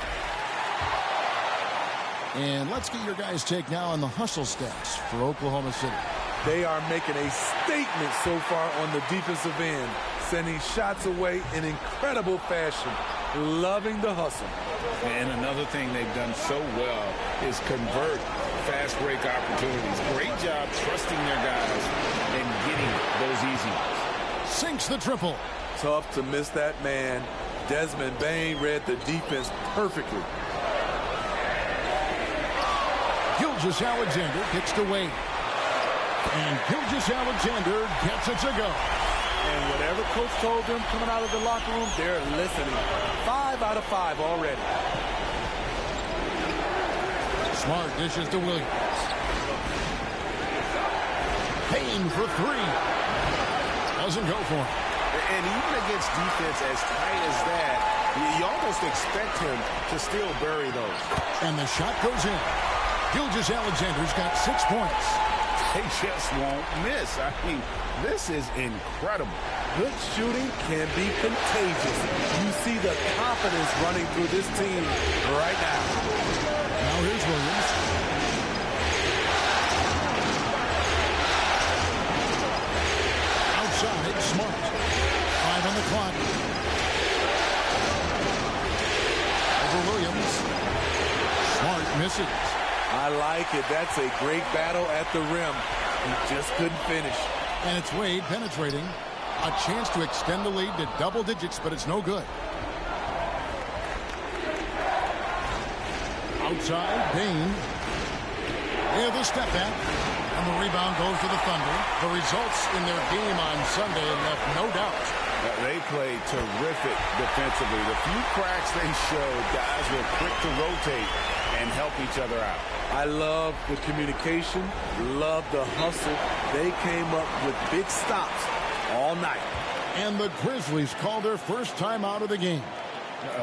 And let's get your guys' take now on the hustle stats for Oklahoma City. They are making a statement so far on the defensive end, sending shots away in incredible fashion. Loving the hustle. And another thing they've done so well is convert fast break opportunities. Great job trusting their guys and getting those easy ones. Sinks the triple. Tough to miss that man. Desmond Bane read the defense perfectly. Gilgeous-Alexander kicks to Wade. And Gilgeous Alexander gets it to go. And whatever coach told them coming out of the locker room, they're listening. 5 out of 5 already. Smart dishes to Williams. Payne for 3. Doesn't go for him. And even against defense as tight as that, you almost expect him to still bury those. And the shot goes in. Gilgeous Alexander's got 6 points. They just won't miss. I mean, this is incredible. Good shooting can be contagious. You see the confidence running through this team right now. Now here's Williams. Outside, Smart. 5 on the clock. Over Williams. Smart misses. I like it. That's a great battle at the rim. He just couldn't finish. And it's Wade penetrating. A chance to extend the lead to double digits, but it's no good. Outside, Payne. Yeah, the step back. And the rebound goes to the Thunder. The results in their game on Sunday left no doubt. They played terrific defensively. The few cracks they showed, guys were quick to rotate and help each other out. I love the communication, love the hustle. They came up with big stops all night. And the Grizzlies call their first time out of the game.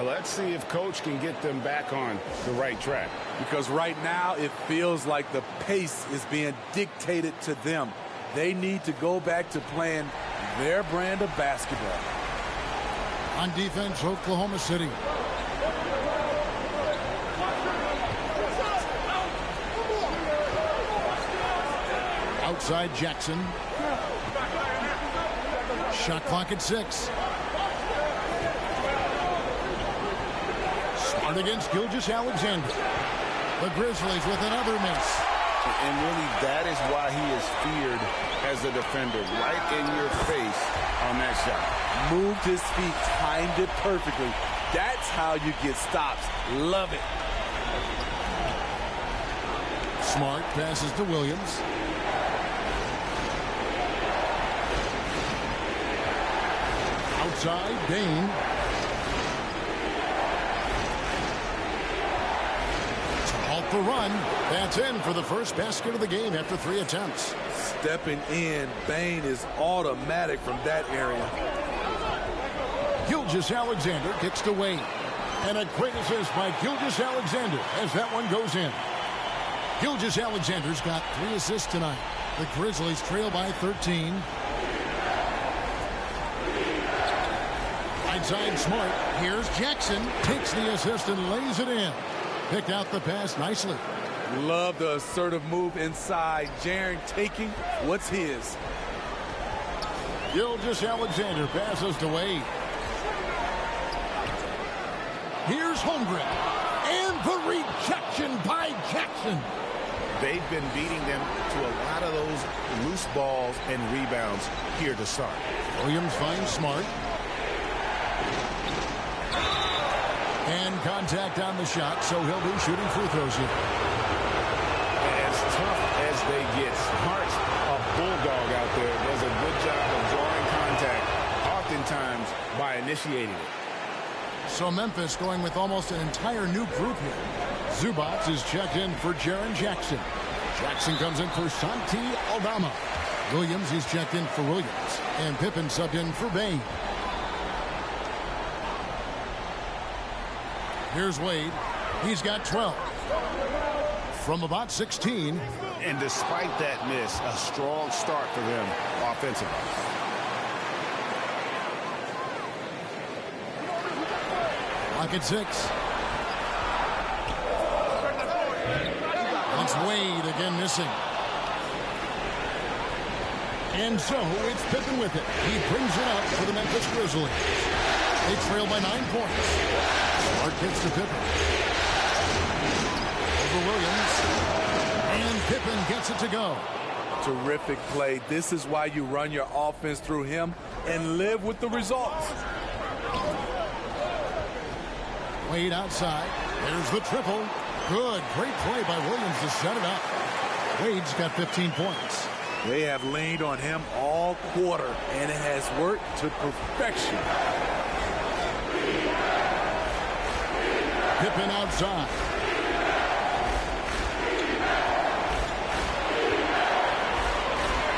Let's see if Coach can get them back on the right track. Because right now it feels like the pace is being dictated to them. They need to go back to playing their brand of basketball. On defense, Oklahoma City. Outside Jackson. Shot clock at 6. Smart against Gilgeous Alexander. The Grizzlies with another miss. And really, that is why he is feared as a defender. Right in your face on that shot. Moved his feet, timed it perfectly. That's how you get stops. Love it. Smart passes to Williams. Outside, Payne. To halt the run. That's in for the first basket of the game after 3 attempts. Stepping in, Payne is automatic from that area. Gilgeous Alexander kicks to Wade. And a great assist by Gilgeous Alexander as that one goes in. Gilgeous Alexander's got 3 assists tonight. The Grizzlies trail by 13. Right side, Smart. Here's Jackson. Takes the assist and lays it in. Picked out the pass nicely. Love the assertive move inside. Jaren taking what's his. Gilgeous Alexander passes to Wade. Here's Holmgren. And the rejection by Jackson. They've been beating them to a lot of those loose balls and rebounds here to start. Williams finds Smart. And contact on the shot, so he'll be shooting free throws here. As tough as they get, Smart's a bulldog out there. Does a good job of drawing contact, oftentimes by initiating it. So Memphis going with almost an entire new group here. Zubac is checked in for Jaren Jackson. Jackson comes in for Santi Aldama. Williams is checked in for Williams. And Pippen subbed in for Payne. Here's Wade. He's got 12. From about 16. And despite that miss, a strong start for them offensively. Lock at 6. It's Wade again missing. And so it's Pippen with it. He brings it up for the Memphis Grizzlies. They trail by 9 points. Smart gets to Pippen. Over Williams. And Pippen gets it to go. Terrific play. This is why you run your offense through him and live with the results. Wade outside. There's the triple. Good. Great play by Williams to set it up. Wade's got 15 points. They have leaned on him all quarter, and it has worked to perfection. Pippen outside.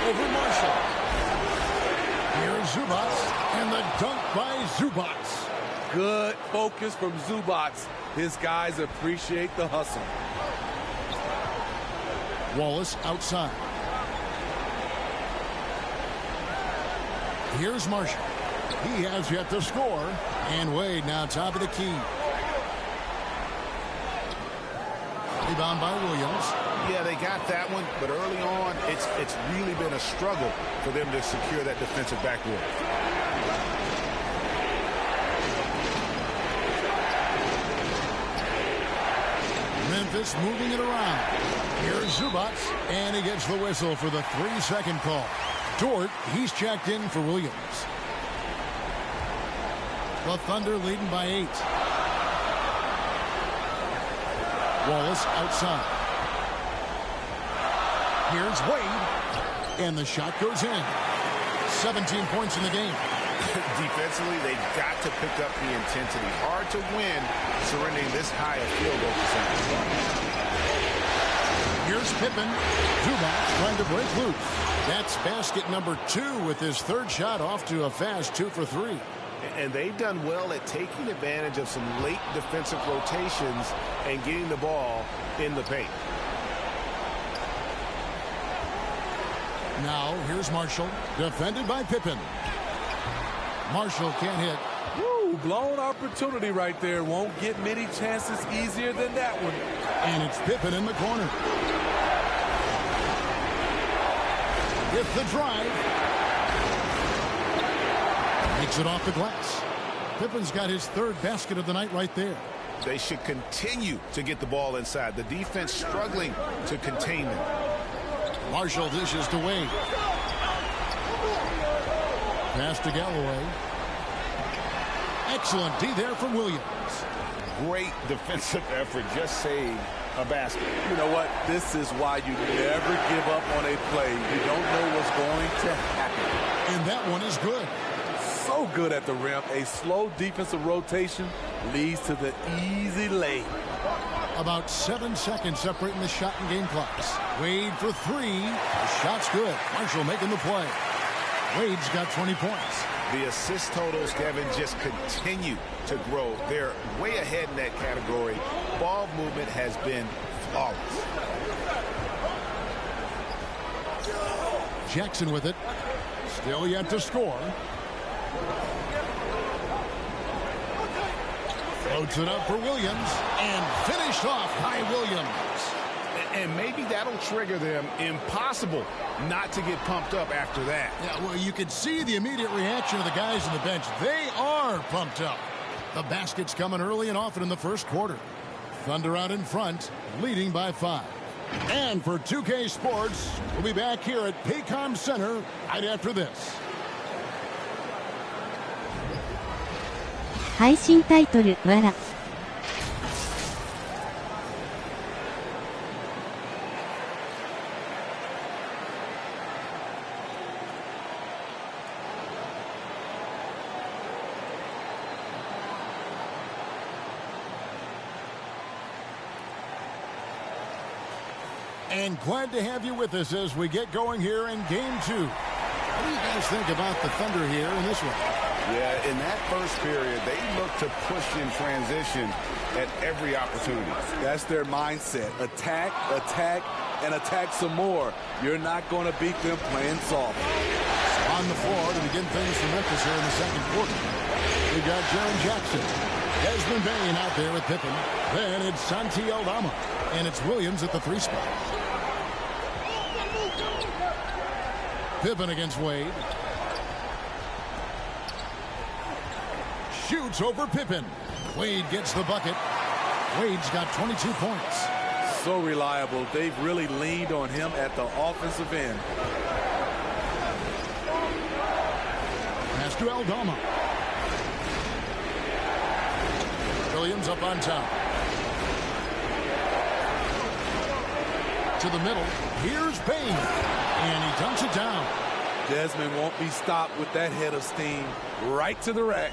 Over Marshall. Here's Zubats, and the dunk by Zubats. Good focus from Zubats. His guys appreciate the hustle. Wallace outside. Here's Marshall. He has yet to score. And Wade now top of the key. Rebound by Williams. Yeah, they got that one, but early on, it's really been a struggle for them to secure that defensive backboard. Memphis moving it around. Here's Zubats, and he gets the whistle for the 3-second call. Dort, he's checked in for Williams. The Thunder leading by 8. Wallace outside. Here's Wade, and the shot goes in. 17 points in the game. Defensively, they've got to pick up the intensity. Hard to win surrendering this high a field goal percentage. Here's Pippen. Zubats trying to break loose. That's basket number 2 with his third shot off to a fast 2 for 3. And they've done well at taking advantage of some late defensive rotations and getting the ball in the paint. Now, here's Marshall, defended by Pippen. Marshall can't hit. Woo, blown opportunity right there. Won't get many chances easier than that one. And it's Pippen in the corner. With the drive. Makes it off the glass. Pippen's got his third basket of the night right there. They should continue to get the ball inside. The defense struggling to contain them. Marshall dishes to Wade. Pass to Galloway. Excellent D there from Williams. Great defensive effort. Just saved a basket. You know what? This is why you never give up on a play. You don't know what's going to happen. And that one is good. So good at the rim. A slow defensive rotation leads to the easy lay. About 7 seconds separating the shot and game clocks. Wade for 3. The shot's good. Marshall making the play. Wade's got 20 points. The assist totals, Kevin, just continue to grow. They're way ahead in that category. Ball movement has been flawless. Jackson with it. Still yet to score. Floats it up for Williams. And finished off by Williams. And maybe that'll trigger them. Impossible not to get pumped up after that. Yeah, well, you could see the immediate reaction of the guys on the bench. They are pumped up. The basket's coming early and often in the first quarter. Thunder out in front, leading by 5. And for 2K Sports, we'll be back here at Paycom Center right after this. 配信タイトル、わら。And glad to have you with us as we get going here in Game 2. What do you guys think about the Thunder here in this one? Yeah, in that first period, they look to push in transition at every opportunity. That's their mindset. Attack, attack, and attack some more. You're not going to beat them playing soft. On the floor to begin things for Memphis here in the second quarter. We got Jaren Jackson. Desmond Bain out there with Pippen. Then it's Santi Aldama. And it's Williams at the 3 spot. Pippen against Wade. Shoots over Pippen. Wade gets the bucket. Wade's got 22 points. So reliable. They've really leaned on him at the offensive end. Pass to Aldama. Williams up on top. To the middle. Here's Bain. And he dunks it down. Desmond won't be stopped with that head of steam. Right to the rack.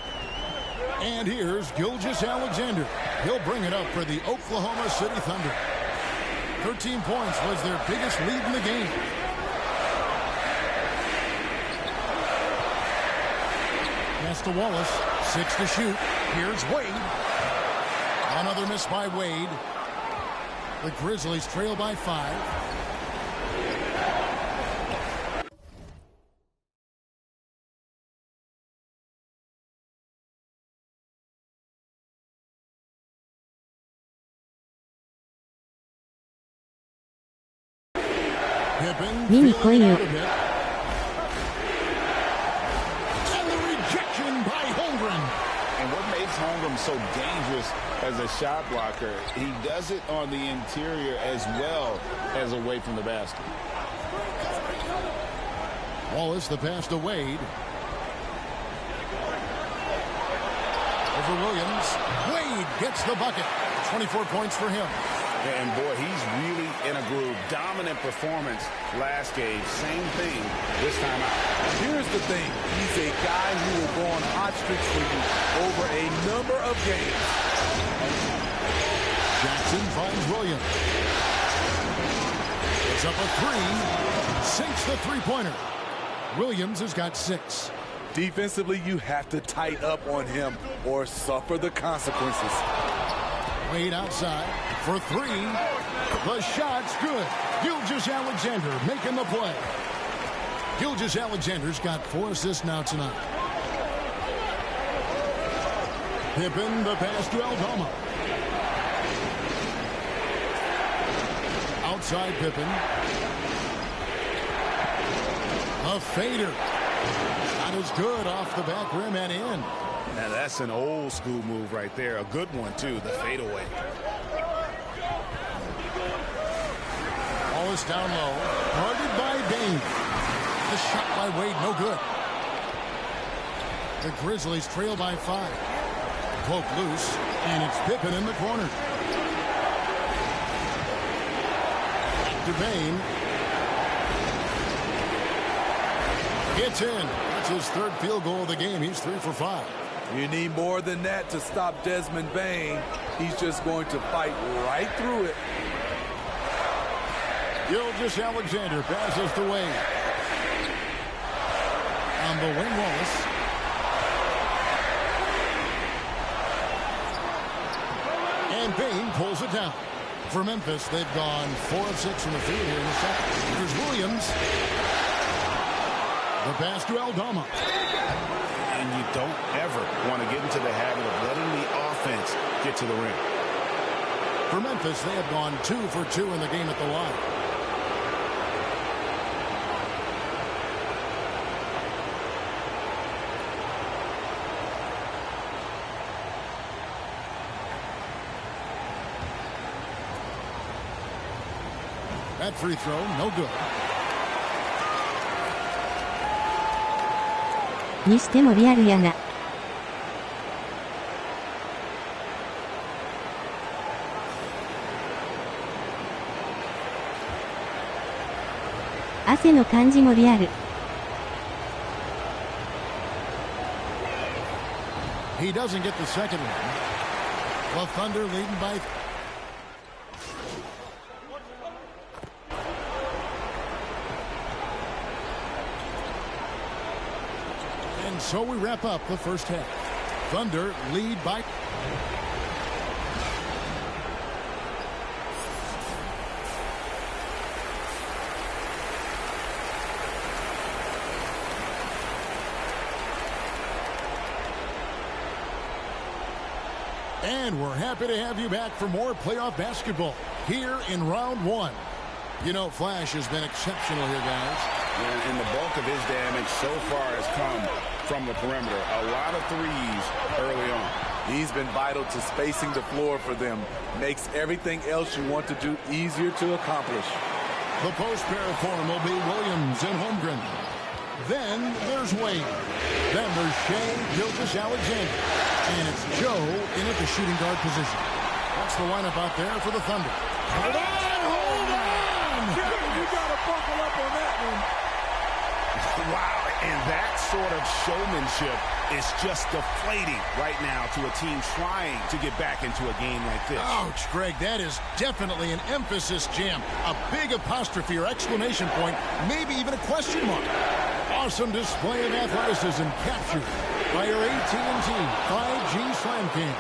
And here's Gilgeous-Alexander. He'll bring it up for the Oklahoma City Thunder. 13 points was their biggest lead in the game. Pass to Wallace. 6 to shoot. Here's Wade. Another miss by Wade. The Grizzlies trail by 5. Pippen. 見に来いよ。And the rejection by Holmgren. And what makes Holmgren so dangerous as a shot blocker, he does it on the interior as well as away from the basket. Wallace, the pass to Wade. Over Williams. Wade gets the bucket. 24 points for him. And boy, he's really in a groove. Dominant performance last game. Same thing this time out. Here's the thing. He's a guy who will go on hot streaks for you over a number of games. Jackson finds Williams. It's up a 3. Sinks the three-pointer. Williams has got 6. Defensively, you have to tighten up on him or suffer the consequences. Wade outside for 3. The shot's good. Gilgeous-Alexander making the play. Gilgeous-Alexander's got 4 assists now tonight. Pippen, the pass to Aldama. Outside Pippen. A fader. Not as good off the back rim and in. Now that's an old school move right there. A good one too, the fadeaway. Wallace down low. Guarded by Bain. The shot by Wade, no good. The Grizzlies trail by 5. Poke loose, and it's Pippen in the corner. Back to Bain. Gets in. That's his 3rd field goal of the game. He's 3 for 5. You need more than that to stop Desmond Bain. He's just going to fight right through it. Gilgeous-Alexander passes to Wade. On the wing, Wallace. And Bain pulls it down. For Memphis, they've gone 4 of 6 from the field here in the second. Here's Williams. The pass to Aldama. And you don't ever want to get into the habit of letting the offense get to the rim. For Memphis, they have gone 2 for 2 in the game at the line. That free throw, no good. にしてもリアルやな。汗の感じもリアル。He doesn't get the second one. The Thunder leading by... And so we wrap up the first half. Thunder lead by... And we're happy to have you back for more playoff basketball here in round 1. You know, Flash has been exceptional here, guys. And the bulk of his damage so far has come from the perimeter. A lot of threes early on. He's been vital to spacing the floor for them. Makes everything else you want to do easier to accomplish. The post pair form will be Williams and Holmgren. Then there's Wade. Then there's Shea Gilgeous-Alexander. And it's Joe in at the shooting guard position. That's the lineup out there for the Thunder. Hold on, hold on! got to buckle up on that one. Wow, and that sort of showmanship is just deflating right now to a team trying to get back into a game like this. Ouch, Greg, that is definitely an emphasis jam. A big apostrophe or exclamation point, maybe even a question mark. Awesome display of athleticism captured by your AT&T 5G Slam King.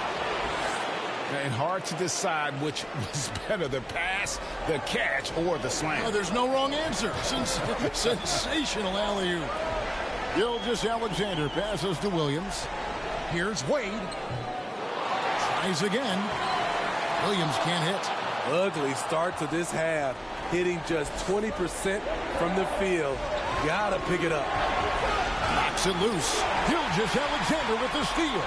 And hard to decide which was better, the pass, the catch, or the slam. Oh, there's no wrong answer. Sensational alley-oop. Gilgeous-Alexander passes to Williams. Here's Wade. Tries again. Williams can't hit. Ugly start to this half. Hitting just 20% from the field. Gotta pick it up. Knocks it loose. Gilgeous-Alexander with the steal.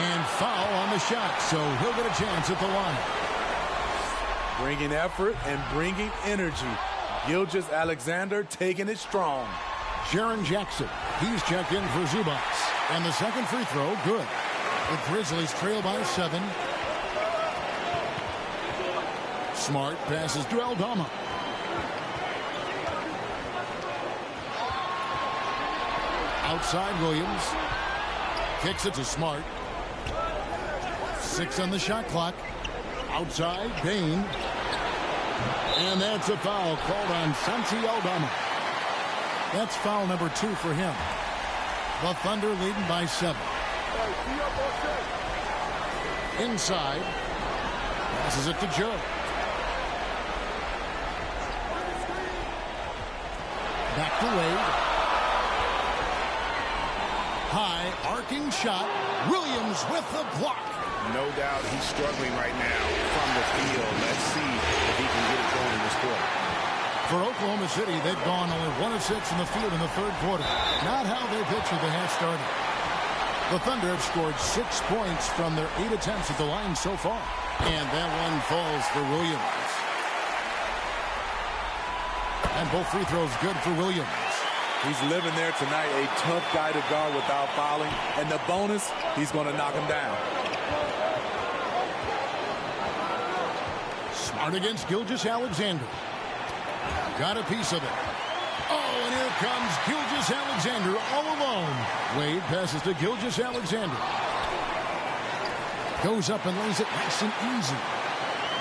And foul on the shot, so he'll get a chance at the line. Bringing effort and bringing energy. Gilgeous-Alexander taking it strong. Jaren Jackson, he's checked in for Zubac. And the second free throw, good. The Grizzlies trail by 7. Smart passes to Aldama. Outside Williams. Kicks it to Smart. 6 on the shot clock. Outside, Bain. And that's a foul called on Santi Aldama. That's foul number 2 for him. The Thunder leading by 7. Inside. Passes it to Joe. Back to Wade. High, arcing shot. Williams with the block. No doubt he's struggling right now from the field. Let's see if he can get it going in this quarter. For Oklahoma City, they've gone only 1 of 6 in the field in the third quarter. Not how they pictured the half started. The Thunder have scored 6 points from their 8 attempts at the line so far. And that one falls for Williams. And both free throws good for Williams. He's living there tonight, a tough guy to guard without fouling. And the bonus, he's going to knock him down. Smart against Gilgeous-Alexander. Got a piece of it. Oh, and here comes Gilgeous-Alexander all alone. Wade passes to Gilgeous-Alexander. Goes up and lays it nice and easy.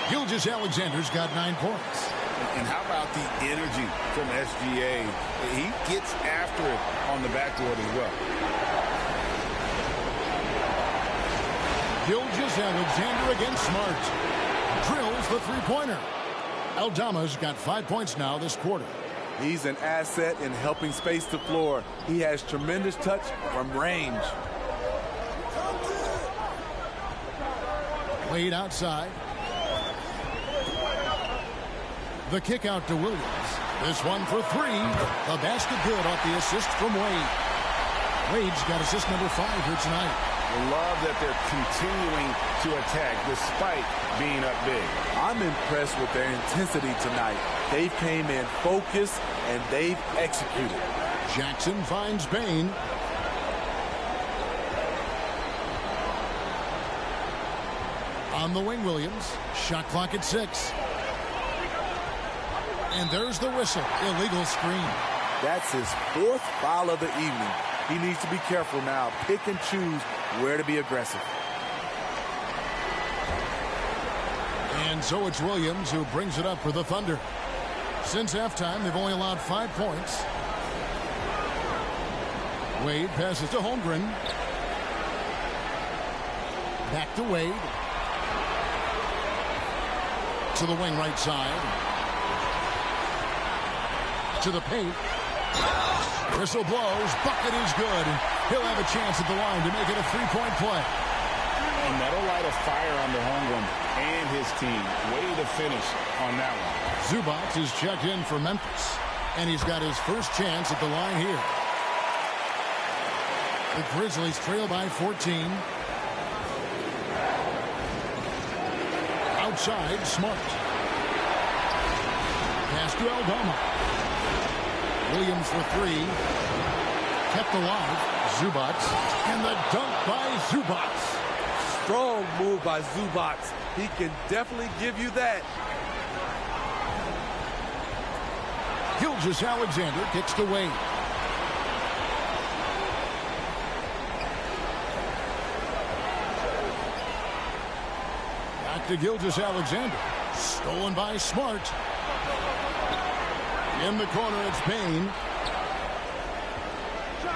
Gilgeous-Alexander's got 9 points. And how about the energy from SGA? He gets after it on the backboard as well. Gilgeous-Alexander against Smart. Drills the three-pointer. Aldama's got 5 points now this quarter. He's an asset in helping space the floor. He has tremendous touch from range. Wade outside. The kick out to Williams. This one for 3. The basket good off the assist from Wade. Wade's got assist number 5 here tonight. I love that they're continuing to attack despite being up big. I'm impressed with their intensity tonight. They've came in focused and they've executed. Jackson finds Bain. On the wing, Williams. Shot clock at 6. And there's the whistle. Illegal screen. That's his 4th foul of the evening. He needs to be careful now. Pick and choose where to be aggressive. And so it's Williams who brings it up for the Thunder. Since halftime, they've only allowed 5 points. Wade passes to Holmgren. Back to Wade. To the wing right side. To the paint. Whistle blows. Bucket is good. He'll have a chance at the line to make it a 3-point play. And that'll light a fire under Holmgren and his team. Way to finish on that one. Zubac is checked in for Memphis. And he's got his first chance at the line here. The Grizzlies trail by 14. Outside, Smart. Pass to Aldama. Williams for 3. Kept alive. Zubac. And the dunk by Zubac. Strong move by Zubac. He can definitely give you that. Gilgeous-Alexander kicks to Wade. Back to Gilgeous-Alexander. Stolen by Smart. In the corner, it's Payne.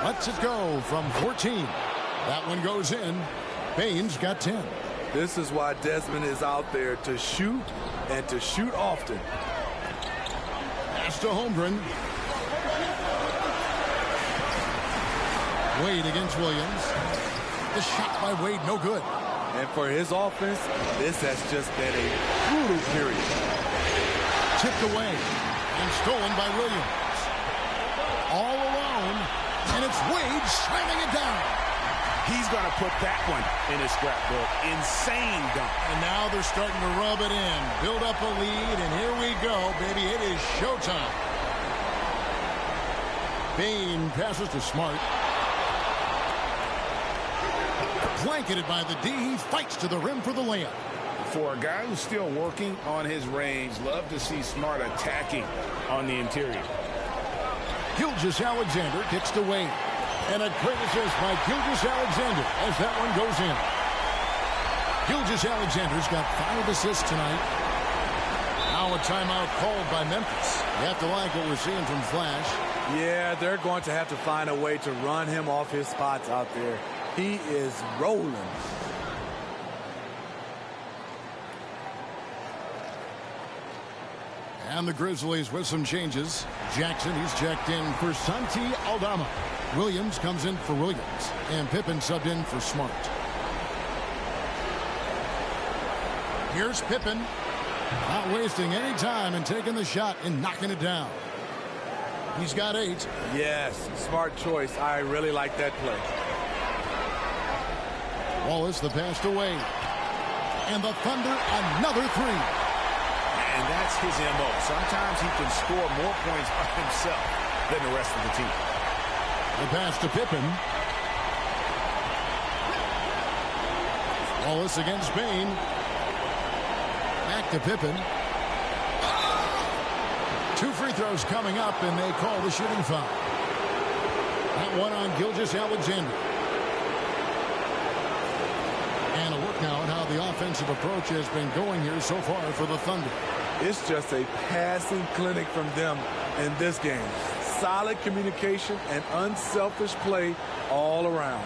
Lets it go from 14. That one goes in. Payne's got 10. This is why Desmond is out there, to shoot and to shoot often. Pass to Holmgren. Wade against Williams. The shot by Wade, no good. And for his offense, this has just been a brutal period. Tipped away and stolen by Williams. All alone, and it's Wade slamming it down. He's going to put that one in his scrapbook. Insane dunk. And now they're starting to rub it in. Build up a lead, and here we go, baby. It is showtime. Payne passes to Smart. Blanketed by the D. He fights to the rim for the layup. For a guy who's still working on his range, love to see Smart attacking on the interior. Gilgeous-Alexander kicks to Wade. And a great assist by Gilgeous-Alexander as that one goes in. Gilgeous-Alexander's got 5 assists tonight. Now a timeout called by Memphis. You have to like what we're seeing from Flash. Yeah, they're going to have to find a way to run him off his spots out there. He is rolling. And the Grizzlies with some changes. Jackson, he's checked in for Santi Aldama. Williams comes in for Williams. And Pippen subbed in for Smart. Here's Pippen. Not wasting any time and taking the shot and knocking it down. He's got 8. Yes, smart choice. I really like that play. Wallace the pass to Wade. And the Thunder another 3. And that's his MO. Sometimes he can score more points by himself than the rest of the team. The pass to Pippen. Wallace against Payne. Back to Pippen. 2 free throws coming up, and they call the shooting foul. That one on Gilgeous-Alexander. And a look now at how the offensive approach has been going here so far for the Thunder. It's just a passing clinic from them in this game. Solid communication and unselfish play all around.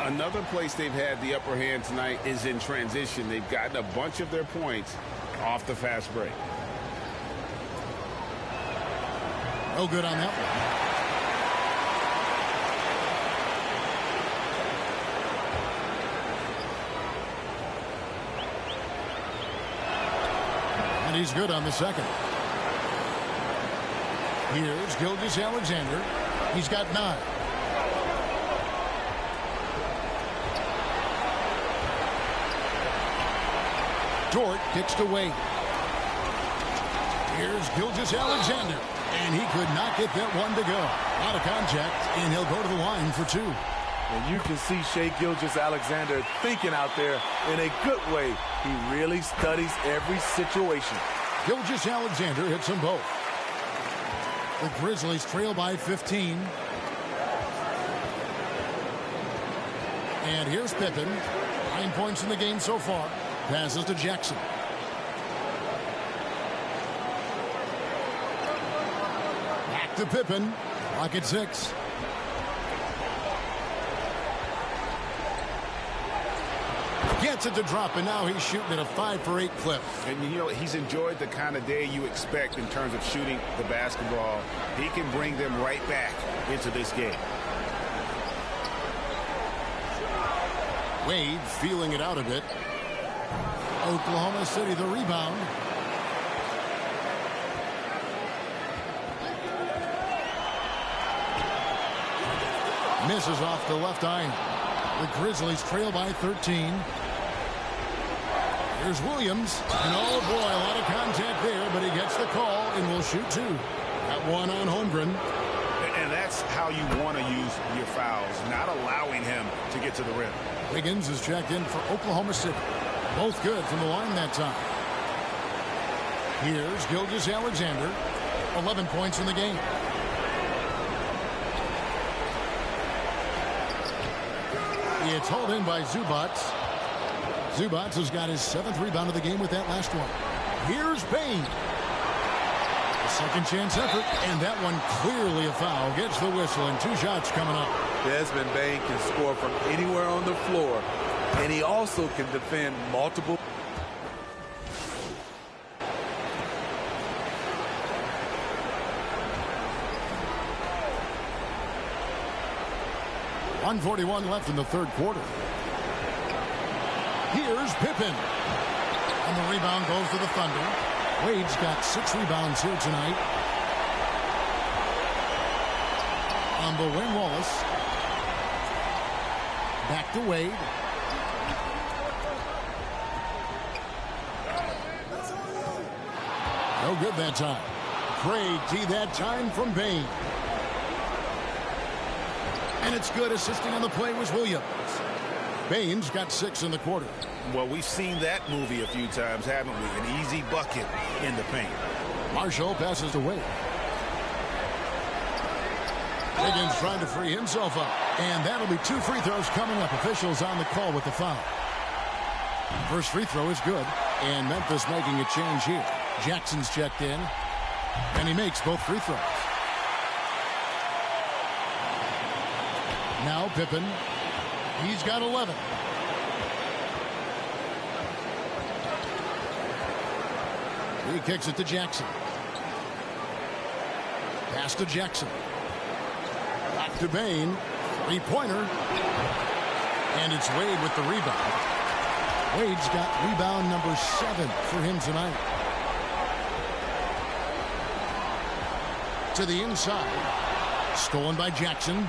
Another place they've had the upper hand tonight is in transition. They've gotten a bunch of their points off the fast break. No good on that one. And he's good on the second. Here's Gilgeous-Alexander. He's got 9. Dort kicks to Wade. Here's Gilgeous-Alexander. And he could not get that one to go. Out of contact, and he'll go to the line for 2. And you can see Shai Gilgeous-Alexander thinking out there in a good way. He really studies every situation. Gilgeous-Alexander hits them both. The Grizzlies trail by 15. And here's Pippen. 9 points in the game so far. Passes to Jackson. Back to Pippen. Clock at 6. Gets it to drop, and now he's shooting at a 5 for 8 clip. And you know, he's enjoyed the kind of day you expect in terms of shooting the basketball. He can bring them right back into this game. Wade feeling it out a bit. Oklahoma City the rebound. Misses off the left iron. The Grizzlies trail by 13. Here's Williams. And oh boy, a lot of contact there, but he gets the call and will shoot 2. That one on Holmgren. And that's how you want to use your fouls, not allowing him to get to the rim. Wiggins is checked in for Oklahoma City. Both good from the line that time. Here's Gilgeous-Alexander. 11 points in the game. It's hauled in by Zubats. Zubats has got his 7th rebound of the game with that last one. Here's Bain. A second chance effort, and that one clearly a foul. Gets the whistle, and 2 shots coming up. Desmond Bain can score from anywhere on the floor, and he also can defend multiple. .141 left in the third quarter. Here's Pippen. And the rebound goes to the Thunder. Wade's got 6 rebounds here tonight. On the wing, Wallace. Back to Wade. No good that time. Craig T that time from Bain. And it's good. Assisting on the play was Williams. Bain's got 6 in the quarter. Well, we've seen that movie a few times, haven't we? An easy bucket in the paint. Marshall passes away. Higgins trying to free himself up. And that'll be 2 free throws coming up. Officials on the call with the foul. First free throw is good. And Memphis making a change here. Jackson's checked in. And he makes both free throws. Now Pippen. He's got 11. He kicks it to Jackson. Pass to Jackson. Back to Bain. 3-pointer. And it's Wade with the rebound. Wade's got rebound number 7 for him tonight. To the inside. Stolen by Jackson.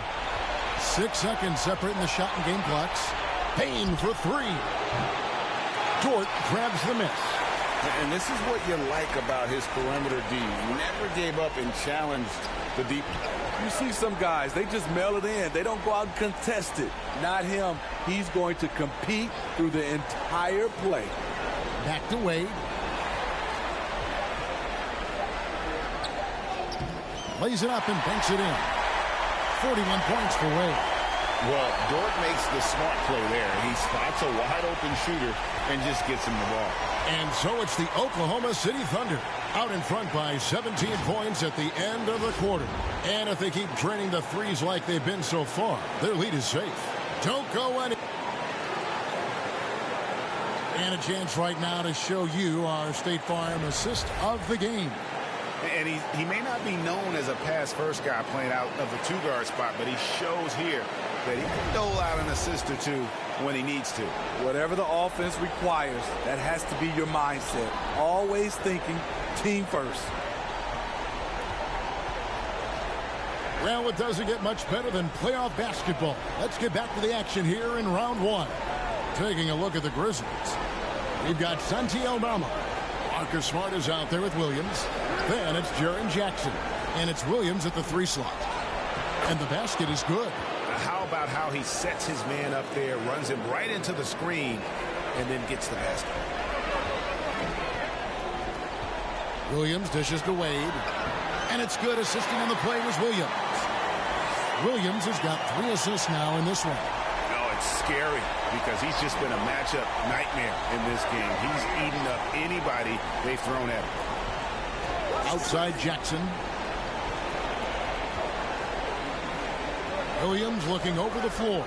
6 seconds separating the shot and game clocks. Payne for 3. Dort grabs the miss. And this is what you like about his perimeter D. Never gave up and challenged the deep. You see some guys, they just mail it in. They don't go out and contest it. Not him. He's going to compete through the entire play. Back to Wade. Lays it up and banks it in. 41 points for Wade. Well, Dort makes the smart play there. He spots a wide-open shooter and just gets him the ball. And so it's the Oklahoma City Thunder out in front by 17 points at the end of the quarter. And if they keep draining the threes like they've been so far, their lead is safe. Don't go any. And a chance right now to show you our State Farm assist of the game. And he may not be known as a pass-first guy playing out of the 2-guard spot, but he shows here that he can dole out an assist or 2 when he needs to. Whatever the offense requires, that has to be your mindset. Always thinking team first. Well, it doesn't get much better than playoff basketball. Let's get back to the action here in round 1. Taking a look at the Grizzlies. We've got Santi Aldama. Marcus Smart is out there with Williams. Then it's Jaren Jackson. And it's Williams at the 3 slot. And the basket is good. How about how he sets his man up there, runs him right into the screen, and then gets the basket. Williams dishes to Wade. And it's good. Assisting on the play was Williams. Williams has got 3 assists now in this one. No, it's scary because he's just been a matchup nightmare in this game. He's eaten up anybody they've thrown at him. Outside Jackson. Williams looking over the floor.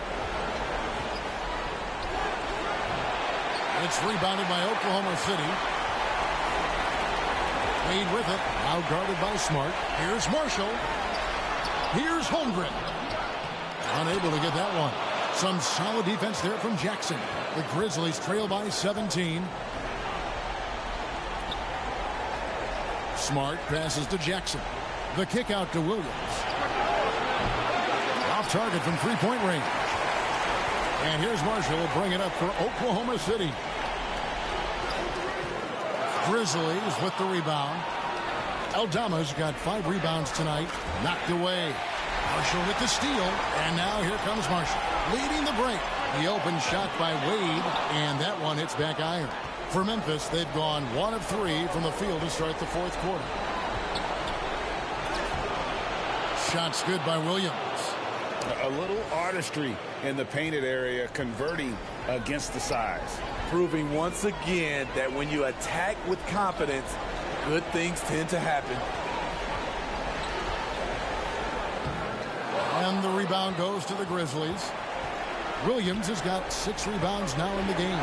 It's rebounded by Oklahoma City. Wade with it. Now guarded by Smart. Here's Marshall. Here's Holmgren. Unable to get that one. Some solid defense there from Jackson. The Grizzlies trail by 17. Smart passes to Jackson. The kick out to Williams. Off target from 3-point range. And here's Marshall. Bring it up for Oklahoma City. Grizzlies with the rebound. Aldama's got 5 rebounds tonight. Knocked away. Marshall with the steal. And now here comes Marshall. Leading the break. The open shot by Wade. And that one hits back iron. For Memphis, they've gone 1 of 3 from the field to start the 4th quarter. shot's good by Williams. A little artistry in the painted area, converting against the size. Proving once again that when you attack with confidence, good things tend to happen. And the rebound goes to the Grizzlies. Williams has got 6 rebounds now in the game.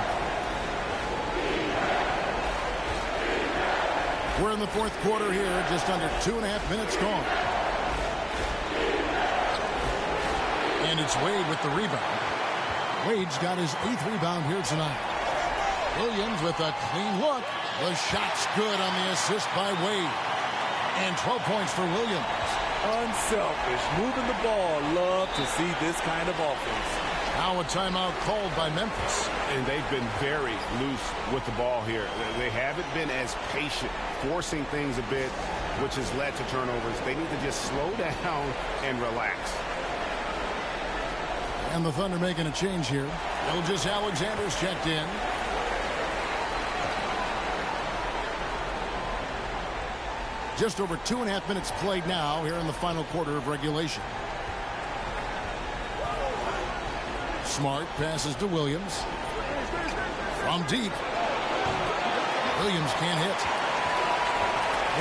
We're in the fourth quarter here, just under 2.5 minutes gone. And it's Wade with the rebound. Wade's got his 8th rebound here tonight. Williams with a clean look. The shot's good on the assist by Wade. And 12 points for Williams. Unselfish, moving the ball. Love to see this kind of offense. Now a timeout called by Memphis. And they've been very loose with the ball here. They haven't been as patient, forcing things a bit, which has led to turnovers. They need to just slow down and relax. And the Thunder making a change here. Gilgeous-Alexander's checked in. Just over 2.5 minutes played now here in the final quarter of regulation. Smart passes to Williams. From deep. Williams can't hit.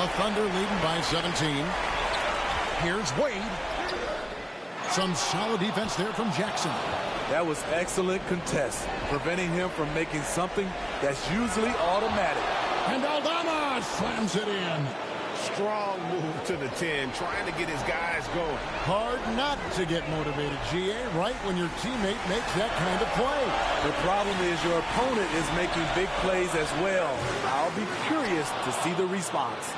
The Thunder leading by 17. Here's Wade. Some solid defense there from Jackson. That was excellent contest, preventing him from making something that's usually automatic. And Aldama slams it in. Strong move to the 10, trying to get his guys going. Hard not to get motivated, GA, right when your teammate makes that kind of play. The problem is your opponent is making big plays as well. I'll be curious to see the response.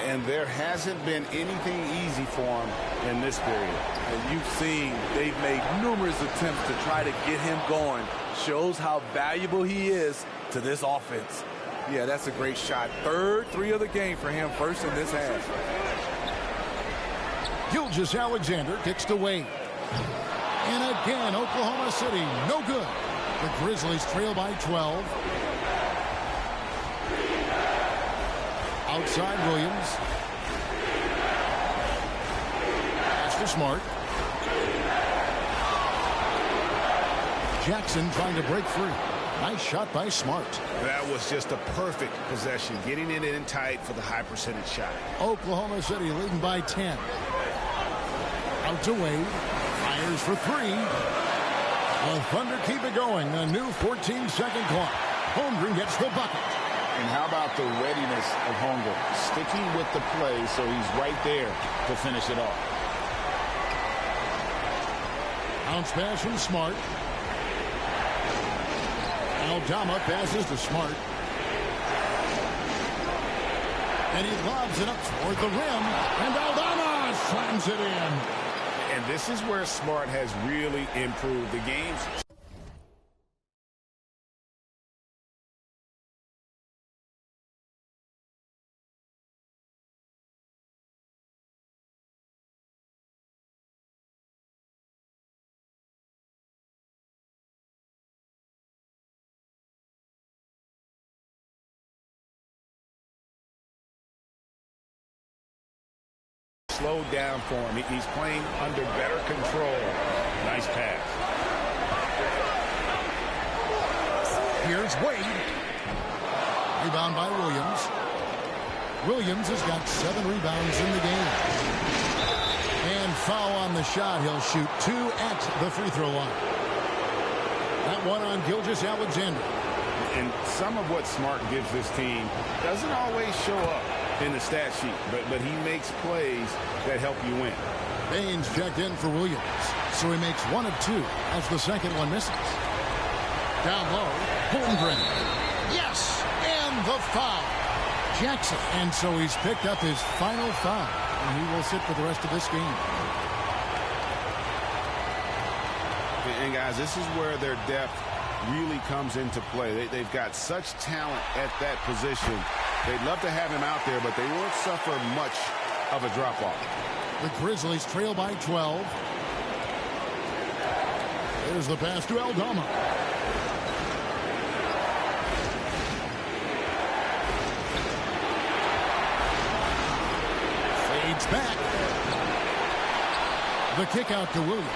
And there hasn't been anything easy for him in this period. And you've seen they've made numerous attempts to try to get him going. Shows how valuable he is to this offense. Yeah, that's a great shot. Third 3 of the game for him, first in this half. Gilgeous-Alexander kicks to Wade. And again, Oklahoma City, no good. The Grizzlies trail by 12. Outside Williams. Pass to Smart. Jackson trying to break free. Nice shot by Smart. That was just a perfect possession, getting it in tight for the high percentage shot. Oklahoma City leading by 10. Out to Wade. Fires for 3. The Thunder keep it going. A new 14-second clock. Holmgren gets the bucket. And how about the readiness of Holmgren? Sticking with the play so he's right there to finish it off. Bounce pass from Smart. Aldama passes to Smart. And he lobs it up toward the rim. And Aldama slams it in. And this is where Smart has really improved the games. Slowed down for him. He's playing under better control. Nice pass. Here's Wade. Rebound by Williams. Williams has got 7 rebounds in the game. And foul on the shot. He'll shoot 2 at the free throw line. That one on Gilgeous-Alexander. And some of what Smart gives this team doesn't always show up in the stat sheet, but he makes plays that help you win. Baines checked in for Williams, so he makes 1 of 2 as the second one misses. Down low, Holmgren. Yes, and the foul. Jackson, and so he's picked up his final foul, and he will sit for the rest of this game. And guys, this is where their depth really comes into play. They've got such talent at that position. They'd love to have him out there, but they won't suffer much of a drop-off. The Grizzlies trail by 12. There's the pass to Aldama. Fades back. The kick out to Williams.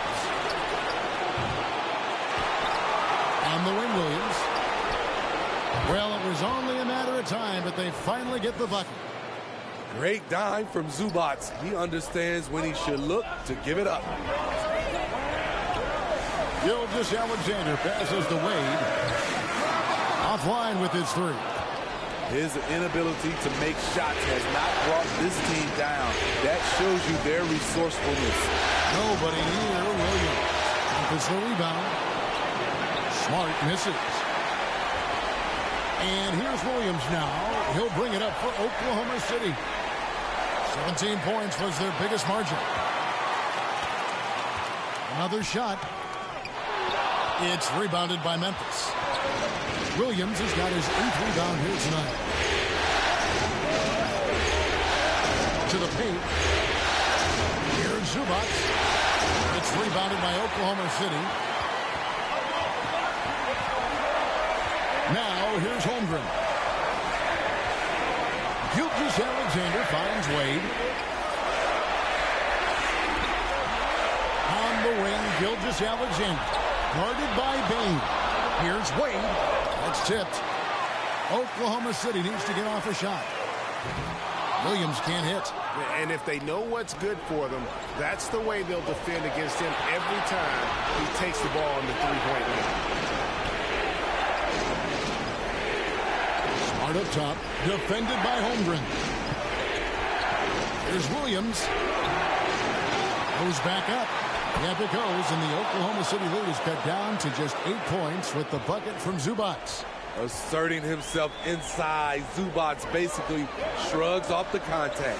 On the wing, Williams. Well, it was only a matter of time, but they finally get the bucket. Great dime from Zubac. He understands when he should look to give it up. Gilgeous-Alexander passes to Wade. Offline with his three. His inability to make shots has not brought this team down. That shows you their resourcefulness. Nobody near Williams. Memphis the rebound. Smart misses. And here's Williams now. He'll bring it up for Oklahoma City. 17 points was their biggest margin. Another shot. It's rebounded by Memphis. Williams has got his 8th rebound here tonight. To the paint. Here's Zubac. It's rebounded by Oklahoma City. Now here's Holmgren. Gilgeous-Alexander finds Wade. On the wing, Gilgeous-Alexander. Guarded by Bain. Here's Wade. That's tipped. Oklahoma City needs to get off a shot. Williams can't hit. And if they know what's good for them, that's the way they'll defend against him every time he takes the ball in the three-point line. Smart up top. Defended by Holmgren. Here's Williams. Goes back up. Yep, it goes, and the Oklahoma City lead is cut down to just 8 points with the bucket from Zubac. Asserting himself inside, Zubac basically shrugs off the contact.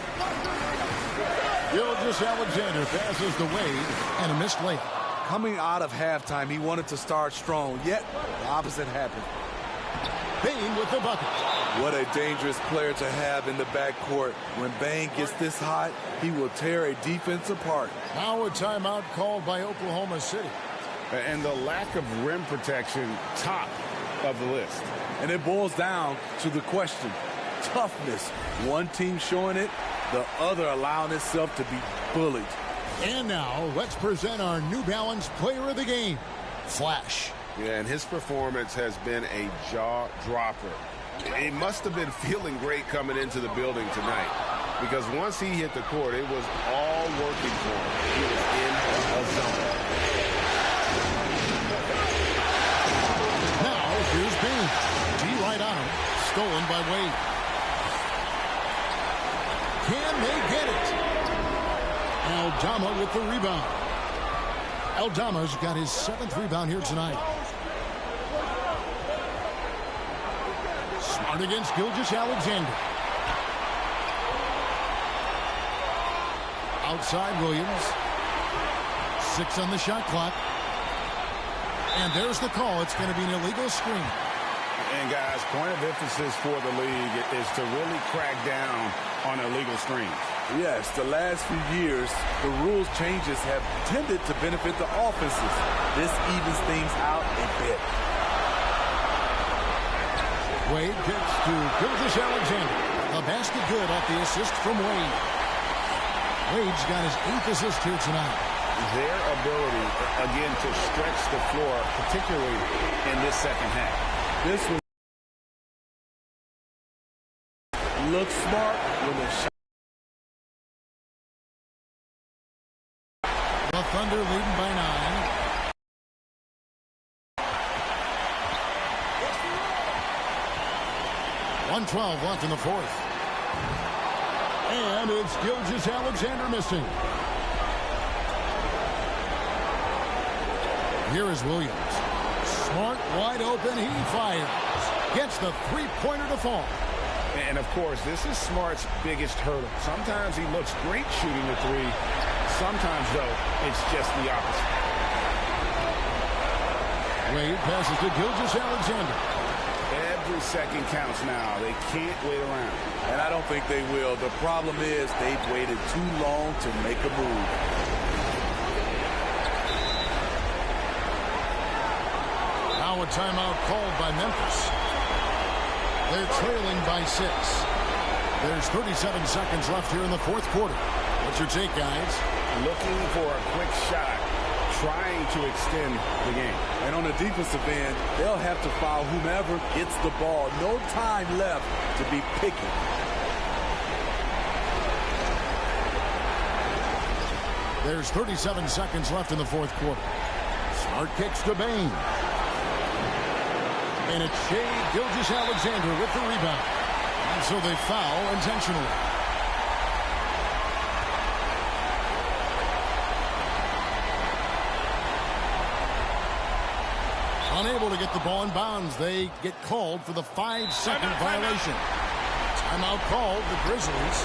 Gilgeous-Alexander passes to Wade, and a missed layup. Coming out of halftime, he wanted to start strong, yet the opposite happened. Bain with the bucket. What a dangerous player to have in the backcourt. When Bain gets this hot, he will tear a defense apart. Now a timeout called by Oklahoma City. And the lack of rim protection, top of the list. And it boils down to the question, toughness. One team showing it, the other allowing itself to be bullied. And now let's present our New Balance player of the game, Flash. Yeah, and his performance has been a jaw-dropper. He must have been feeling great coming into the building tonight, because once he hit the court, it was all working for him. He was in a zone. Now here's Bain. G right on him. Stolen by Wade. Can they get it? Aldama with the rebound. Aldama's got his 7th rebound here tonight. Smart against Gilgeous-Alexander. Outside Williams. 6 on the shot clock. And there's the call. It's going to be an illegal screen. And guys, point of emphasis for the league is to really crack down on illegal screens. Yes, the last few years, the rules changes have tended to benefit the offenses. This evens things out a bit. Wade gets to Gilgeous-Alexander. A basket good off the assist from Wade. Wade's got his 8th assist here tonight. Their ability, again, to stretch the floor, particularly in this second half. This one looks smart when the shot. The Thunder leading by 9. .112 left in the 4th. And it's Gilgeous-Alexander missing. Here is Williams. Smart, wide open, he fires. Gets the three-pointer to fall. And, of course, this is Smart's biggest hurdle. Sometimes he looks great shooting the three. Sometimes, though, it's just the opposite. Wade passes to Gilgeous-Alexander. Every second counts now. They can't wait around. And I don't think they will. The problem is they've waited too long to make a move. Now a timeout called by Memphis. They're trailing by 6. There's 37 seconds left here in the 4th quarter. What's your take, guys? Looking for a quick shot, trying to extend the game. And on the defensive end, they'll have to foul whomever gets the ball. No time left to be picky. There's 37 seconds left in the fourth quarter. Smart kicks to Bain. And it's Shea Gilgeous-Alexander with the rebound. And so they foul intentionally. Unable to get the ball in bounds. They get called for the 5-second violation. Timeout called. The Grizzlies.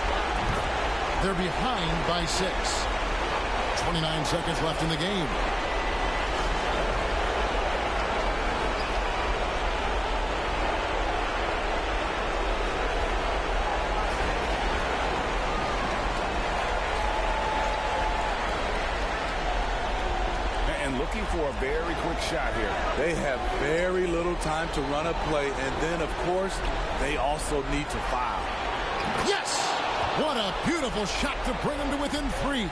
They're behind by 6. 29 seconds left in the game. And looking for a very quick shot here. They have very little time to run a play, and then, of course, they also need to foul. Yes! What a beautiful shot to bring them to within 3.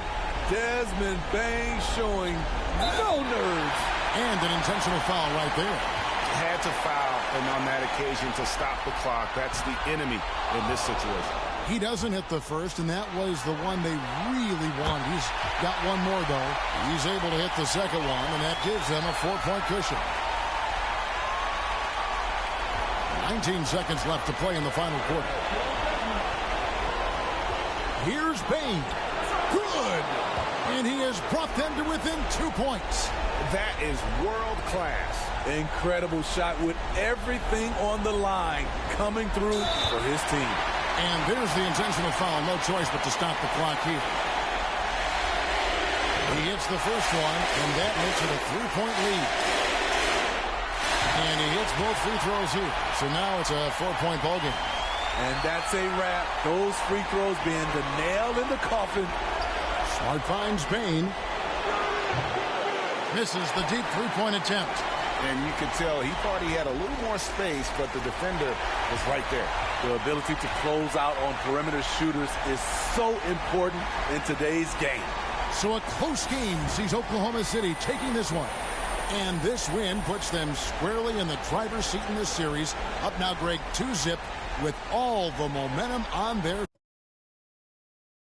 Desmond Bain showing no nerves. And an intentional foul right there. Had to foul, and on that occasion to stop the clock. That's the enemy in this situation. He doesn't hit the first, and that was the one they really wanted. He's got one more, though. He's able to hit the second one, and that gives them a 4-point cushion. 19 seconds left to play in the final quarter. Here's Bain. Good! And he has brought them to within 2 points. That is world class. Incredible shot with everything on the line coming through for his team. And there's the intentional foul. No choice but to stop the clock here. He hits the first one, and that makes it a 3-point lead. And he hits both free throws here. So now it's a 4-point ball game. And that's a wrap. Those free throws being the nail in the coffin. Smart finds Bain. Misses the deep 3-point attempt. And you could tell he thought he had a little more space, but the defender was right there. The ability to close out on perimeter shooters is so important in today's game. So a close game sees Oklahoma City taking this one. And this win puts them squarely in the driver's seat in this series. Up now, Greg, 2-zip with all the momentum on their